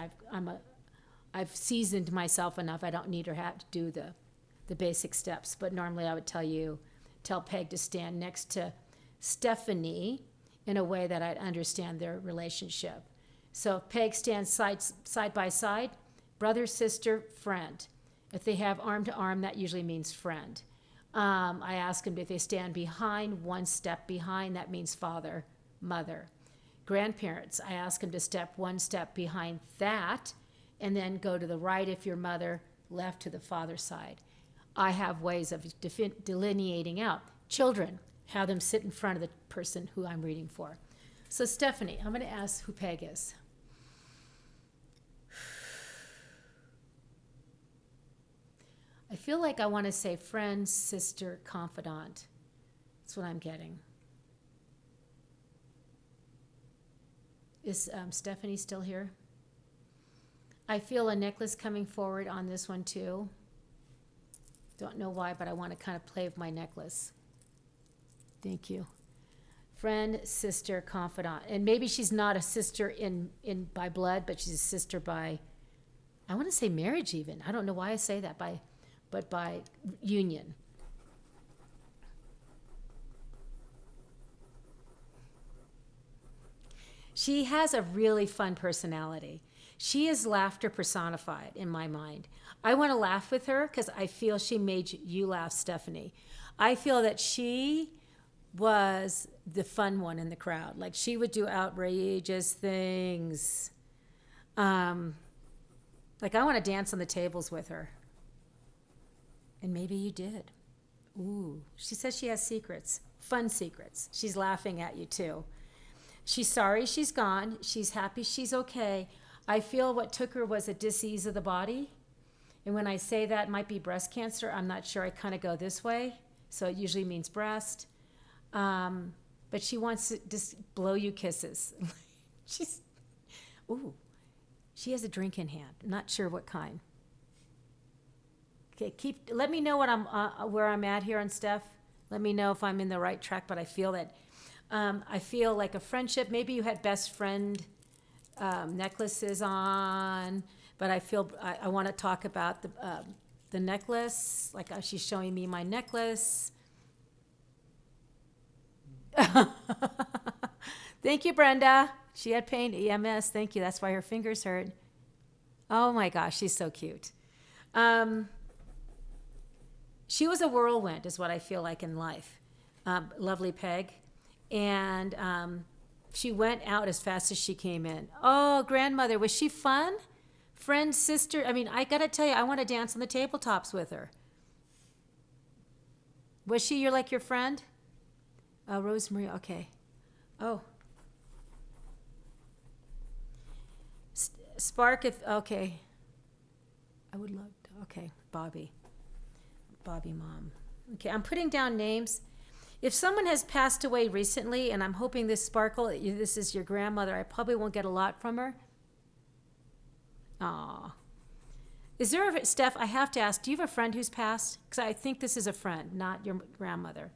I've seasoned myself enough. I don't need her to have to do the basic steps. But normally I would tell Peg to stand next to Stephanie in a way that I'd understand their relationship. So Peg stands side by side, brother, sister, friend. If they have arm to arm, that usually means friend. I ask them if they stand behind, one step behind, that means father, mother. Grandparents, I ask them to step one step behind that, and then go to the right if you're mother, left to the father side. I have ways of delineating out. Children, have them sit in front of the person who I'm reading for. So Stephanie, I'm going to ask who Peg is. I feel like I want to say friend, sister, confidant. That's what I'm getting. Is Stephanie still here? I feel a necklace coming forward on this one too. Don't know why, but I want to kind of play with my necklace. Thank you. Friend, sister, confidant. And maybe she's not a sister in by blood, but she's a sister by, I want to say marriage even. I don't know why I say that, but by union. She has a really fun personality. She is laughter personified in my mind. I want to laugh with her because I feel she made you laugh, Stephanie. I feel that she was the fun one in the crowd. Like she would do outrageous things. Like I want to dance on the tables with her. And maybe you did. Ooh, she says she has secrets, fun secrets. She's laughing at you too. She's sorry she's gone. She's happy she's okay. I feel what took her was a disease of the body. And when I say that, it might be breast cancer. I'm not sure. I kind of go this way. So it usually means breast. But she wants to just blow you kisses. She has a drink in hand. I'm not sure what kind. Okay, let me know what where I'm at here on Steph. Let me know if I'm in the right track, but I feel that, I feel like a friendship. Maybe you had best friend necklaces on, but I feel, I want to talk about the necklace, like she's showing me my necklace. Thank you, Brenda. She had pain, EMS, thank you. That's why her fingers hurt. Oh my gosh, she's so cute. She was a whirlwind, is what I feel like in life. Lovely Peg. And she went out as fast as she came in. Oh, grandmother, was she fun? Friend, sister. I mean, I got to tell you, I want to dance on the tabletops with her. Was she like your friend? Rosemary, okay. Oh. Spark, okay. I would love to, okay, Bobby mom. Okay, I'm putting down names. If someone has passed away recently, and I'm hoping this Sparkle, this is your grandmother, I probably won't get a lot from her. Aw. Is there a, Steph, I have to ask, do you have a friend who's passed? Because I think this is a friend, not your grandmother.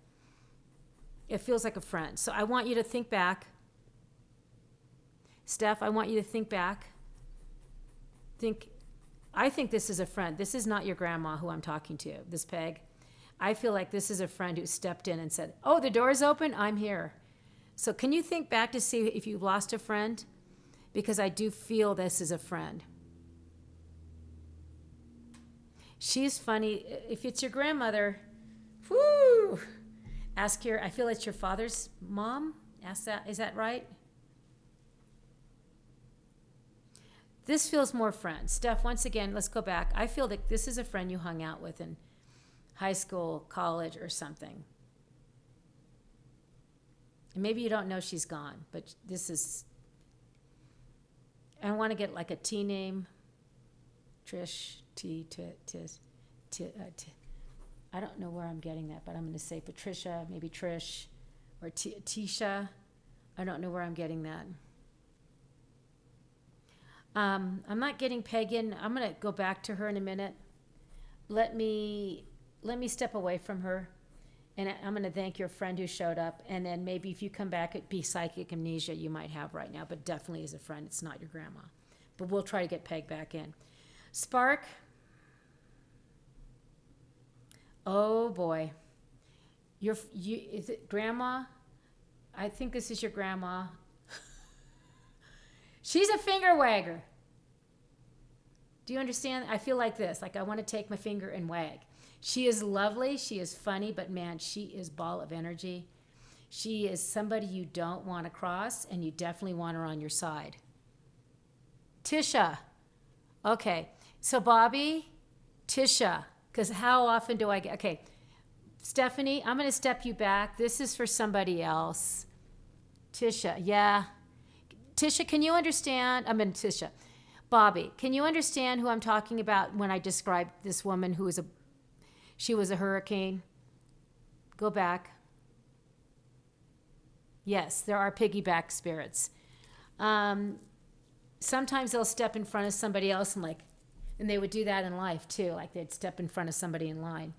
It feels like a friend. So I want you to think back. Steph, I want you to think back. I think this is a friend. This is not your grandma who I'm talking to, this Peg. I feel like this is a friend who stepped in and said, oh, the door is open, I'm here. So can you think back to see if you've lost a friend? Because I do feel this is a friend. She's funny. If it's your grandmother, whoo, ask her, I feel it's your father's mom. Ask that, is that right? This feels more friend. Steph, once again, let's go back. I feel that this is a friend you hung out with in high school, college, or something. And maybe you don't know she's gone, but this is, I want to get like a T name. Trish, I don't know where I'm getting that, but I'm going to say Patricia, maybe Trish, or Tisha. I don't know where I'm getting that. I'm not getting Pagan. I'm going to go back to her in a minute. Let me step away from her, and I'm going to thank your friend who showed up, and then maybe if you come back, it'd be psychic amnesia you might have right now, but definitely as a friend. It's not your grandma. But we'll try to get Peg back in. Spark. Oh, boy. Is it grandma? I think this is your grandma. She's a finger wagger. Do you understand? I feel like this. Like I want to take my finger and wag. She is lovely. She is funny. But, man, she is ball of energy. She is somebody you don't want to cross, and you definitely want her on your side. Tisha. Okay. So, Bobby, Tisha. Because how often do I get... Okay. Stephanie, I'm going to step you back. This is for somebody else. Tisha. Yeah. Tisha, can you understand? Tisha. Bobby, can you understand who I'm talking about when I described this woman who was she was a hurricane? Go back. Yes, there are piggyback spirits. Sometimes they'll step in front of somebody else and they would do that in life too. Like they'd step in front of somebody in line.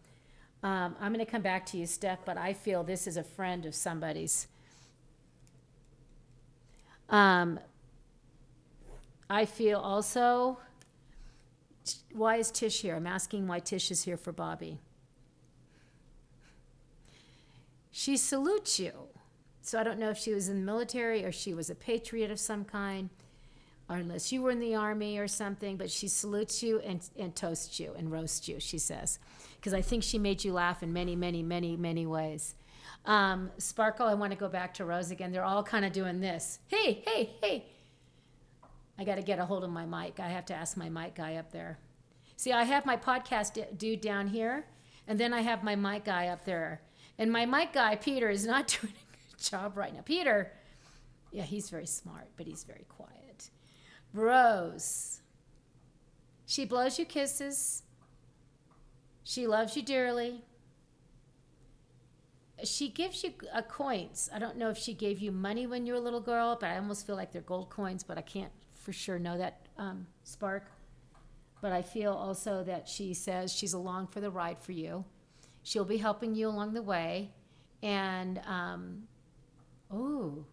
I'm going to come back to you, Steph, but I feel this is a friend of somebody's. I feel also, why is Tish here? I'm asking why Tish is here for Bobby. She salutes you. So I don't know if she was in the military or she was a patriot of some kind, or unless you were in the army or something, but she salutes you and toasts you and roasts you, she says. Because I think she made you laugh in many, many, many, many ways. Sparkle, I want to go back to Rose again. They're all kind of doing this. Hey, hey, hey. I got to get a hold of my mic. I have to ask my mic guy up there. See, I have my podcast dude down here, and then I have my mic guy up there. And my mic guy, Peter, is not doing a good job right now. Peter, yeah, he's very smart, but he's very quiet. Rose, she blows you kisses. She loves you dearly. She gives you coins. I don't know if she gave you money when you were a little girl, but I almost feel like they're gold coins, but I can't for sure know that, Spark. But I feel also that she says she's along for the ride for you. She'll be helping you along the way. And, you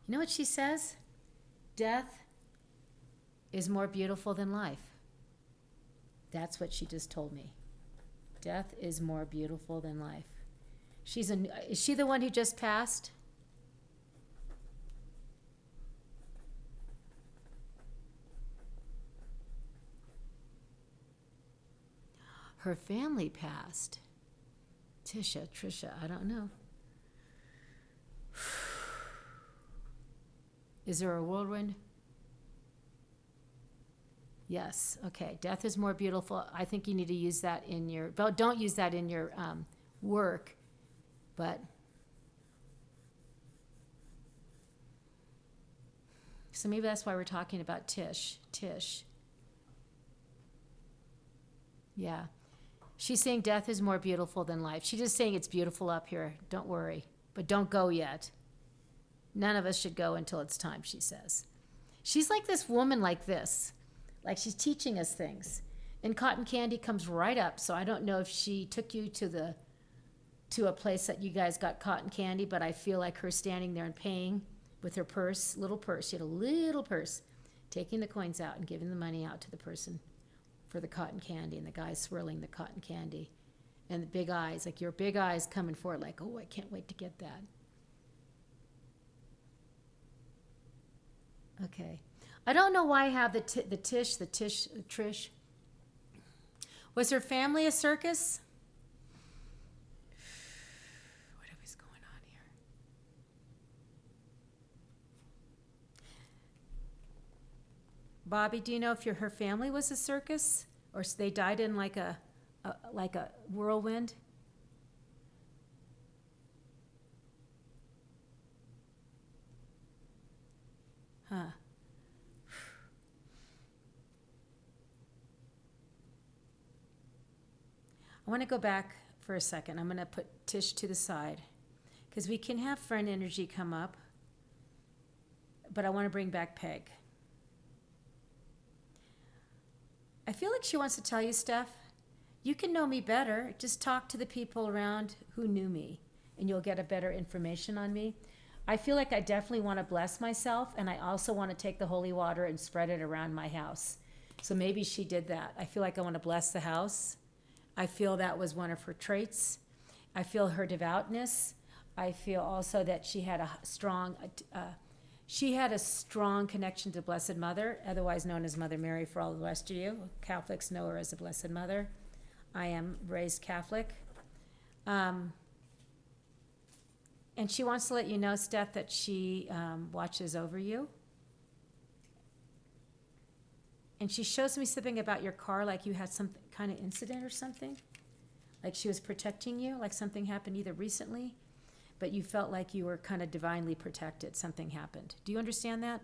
know what she says? Death is more beautiful than life. That's what she just told me. Death is more beautiful than life. Is she the one who just passed? Her family passed. Trisha, I don't know. Is there a whirlwind? Yes, okay. Death is more beautiful. I think you need to use that in your, well, don't use that in your work, but. So maybe that's why we're talking about Tish. Yeah. She's saying death is more beautiful than life. She's just saying it's beautiful up here. Don't worry. But don't go yet. None of us should go until it's time, she says. She's like this woman like this. Like she's teaching us things. And cotton candy comes right up. So I don't know if she took you to a place that you guys got cotton candy, but I feel like her standing there and paying with her purse, little purse. She had a little purse, taking the coins out and giving the money out to the person for the cotton candy, and the guy swirling the cotton candy. And the big eyes, like your big eyes coming forward, like, oh, I can't wait to get that. Okay. I don't know why I have the Trish. Was her family a circus? What is going on here? Bobby, do you know if her family was a circus, or they died in like a whirlwind? Huh. I want to go back for a second. I'm going to put Tish to the side because we can have friend energy come up, but I want to bring back Peg. I feel like she wants to tell you stuff. You can know me better. Just talk to the people around who knew me, and you'll get a better information on me. I feel like I definitely want to bless myself, and I also want to take the holy water and spread it around my house. So maybe she did that. I feel like I want to bless the house. I feel that was one of her traits. I feel her devoutness. I feel also that she had a strong connection to Blessed Mother, otherwise known as Mother Mary for all the rest of you. Catholics know her as the Blessed Mother. I am raised Catholic. And she wants to let you know, Steph, that she watches over you. And she shows me something about your car, like you had some kind of incident or something. Like she was protecting you, like something happened either recently, but you felt like you were kind of divinely protected. Something happened. Do you understand that?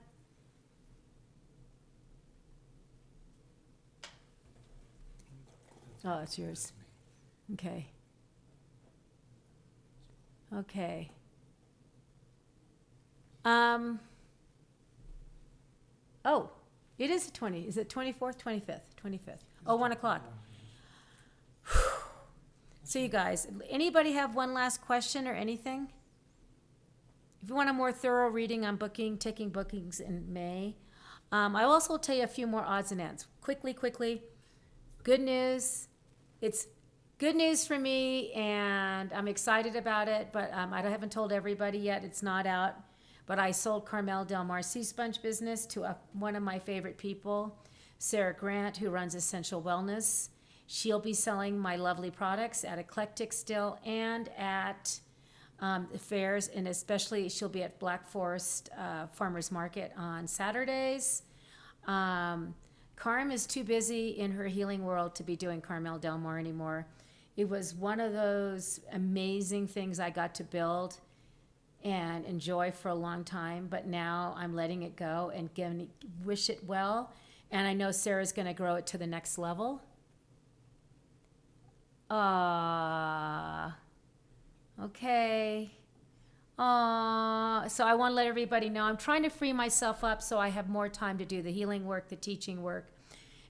Oh, it's yours. Okay. Okay. Oh, it is the 20. Is it 24th, 25th? 25th. Oh, 1 o'clock. So you guys, anybody have one last question or anything? If you want a more thorough reading on taking bookings in May. I also will tell you a few more odds and ends. Quickly. Good news. It's good news for me, and I'm excited about it, but I haven't told everybody yet. It's not out. But I sold Carmel Del Mar Sea Sponge business to one of my favorite people, Sarah Grant, who runs Essential Wellness. She'll be selling my lovely products at Eclectic still and at fairs, and especially she'll be at Black Forest Farmers Market on Saturdays. Carm is too busy in her healing world to be doing Carmel Del Mar anymore. It was one of those amazing things I got to build and enjoy for a long time, but now I'm letting it go and wish it well. And I know Sarah's going to grow it to the next level. Okay. So I want to let everybody know I'm trying to free myself up so I have more time to do the healing work, the teaching work.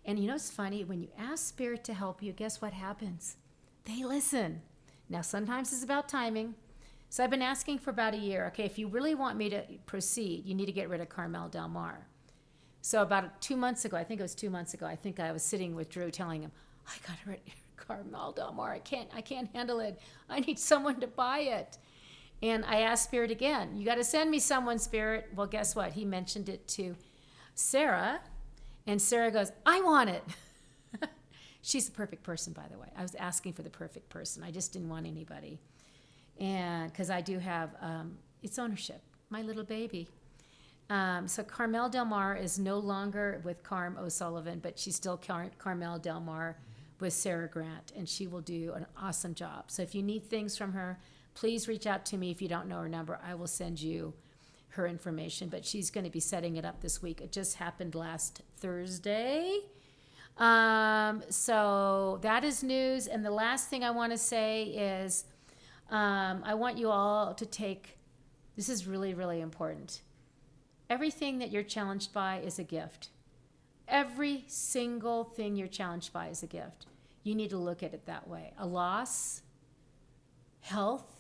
And you know, it's funny, when you ask Spirit to help you, guess what happens? They listen. Now, sometimes it's about timing. So I've been asking for about a year, okay, if you really want me to proceed, you need to get rid of Carmel Del Mar. So about 2 months ago, I think it was 2 months ago, I think I was sitting with Drew telling him, I got rid of Carmel Del Mar. I can't handle it. I need someone to buy it. And I asked Spirit again, you got to send me someone, Spirit. Well, guess what? He mentioned it to Sarah, and Sarah goes, I want it. She's the perfect person, by the way. I was asking for the perfect person. I just didn't want anybody. And because I do have, it's ownership, my little baby. So Carmel Del Mar is no longer with Carm O'Sullivan, but she's still Carmel Del Mar with Sarah Grant, and she will do an awesome job. So if you need things from her, please reach out to me. If you don't know her number, I will send you her information, but she's going to be setting it up this week. It just happened last Thursday. So that is news. And the last thing I want to say is, I want you all to take, this is really, really important. Everything that you're challenged by is a gift. Every single thing you're challenged by is a gift. You need to look at it that way. A loss, health.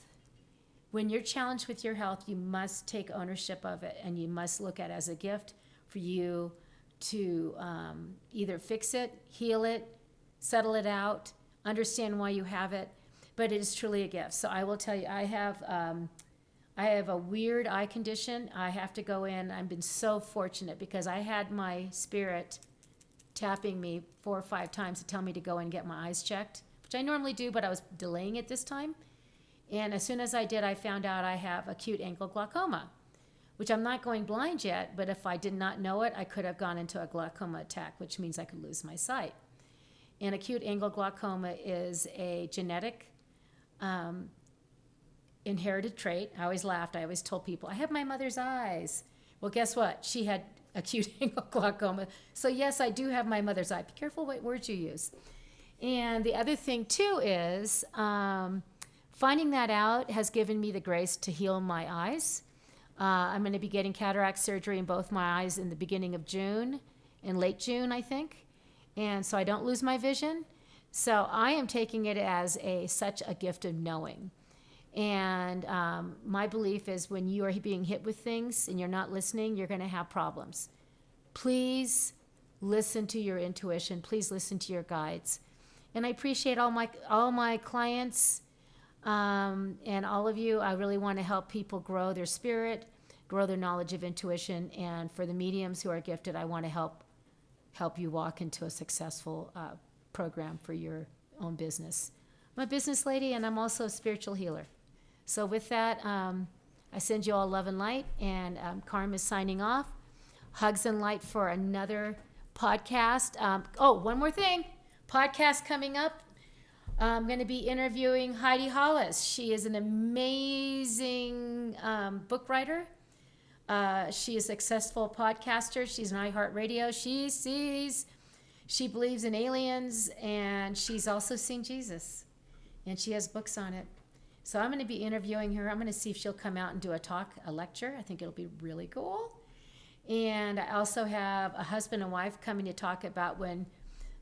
When you're challenged with your health, you must take ownership of it, and you must look at it as a gift for you to either fix it, heal it, settle it out, understand why you have it. But it is truly a gift. So I will tell you, I have a weird eye condition. I have to go in. I've been so fortunate because I had my spirit tapping me 4 or 5 times to tell me to go and get my eyes checked, which I normally do, but I was delaying it this time. And as soon as I did, I found out I have acute angle glaucoma, which I'm not going blind yet, but if I did not know it, I could have gone into a glaucoma attack, which means I could lose my sight. And acute angle glaucoma is a genetic inherited trait. I always laughed. I always told people, I have my mother's eyes. Well, guess what? She had acute angle glaucoma. So yes, I do have my mother's eye. Be careful what words you use. And the other thing too is finding that out has given me the grace to heal my eyes. I'm going to be getting cataract surgery in both my eyes in the beginning of June, in late June, I think. And so I don't lose my vision. So I am taking it as such a gift of knowing. And my belief is when you are being hit with things and you're not listening, you're going to have problems. Please listen to your intuition. Please listen to your guides. And I appreciate all my clients and all of you. I really want to help people grow their spirit, grow their knowledge of intuition. And for the mediums who are gifted, I want to help you walk into a successful program for your own business. I'm a business lady, and I'm also a spiritual healer. So with that, I send you all love and light, and Carm is signing off. Hugs and light for another podcast. One more thing. Podcast coming up. I'm going to be interviewing Heidi Hollis. She is an amazing book writer. She is a successful podcaster. She's an iHeartRadio. She believes in aliens, and she's also seen Jesus, and she has books on it. So I'm going to be interviewing her. I'm going to see if she'll come out and do a lecture. I think it'll be really cool. And I also have a husband and wife coming to talk about when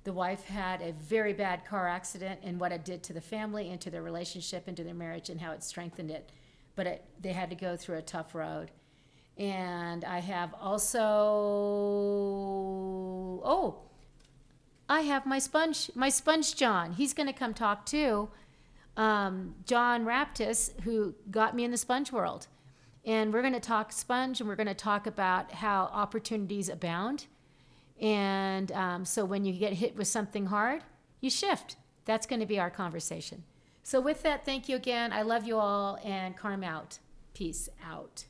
the wife had a very bad car accident and what it did to the family and to their relationship and to their marriage and how it strengthened it. But they had to go through a tough road. And I have also, I have my sponge John. He's going to come talk too. John Raptis, who got me in the sponge world. And we're going to talk sponge, and we're going to talk about how opportunities abound. And so when you get hit with something hard, you shift. That's going to be our conversation. So with that, thank you again. I love you all, and Carm out. Peace out.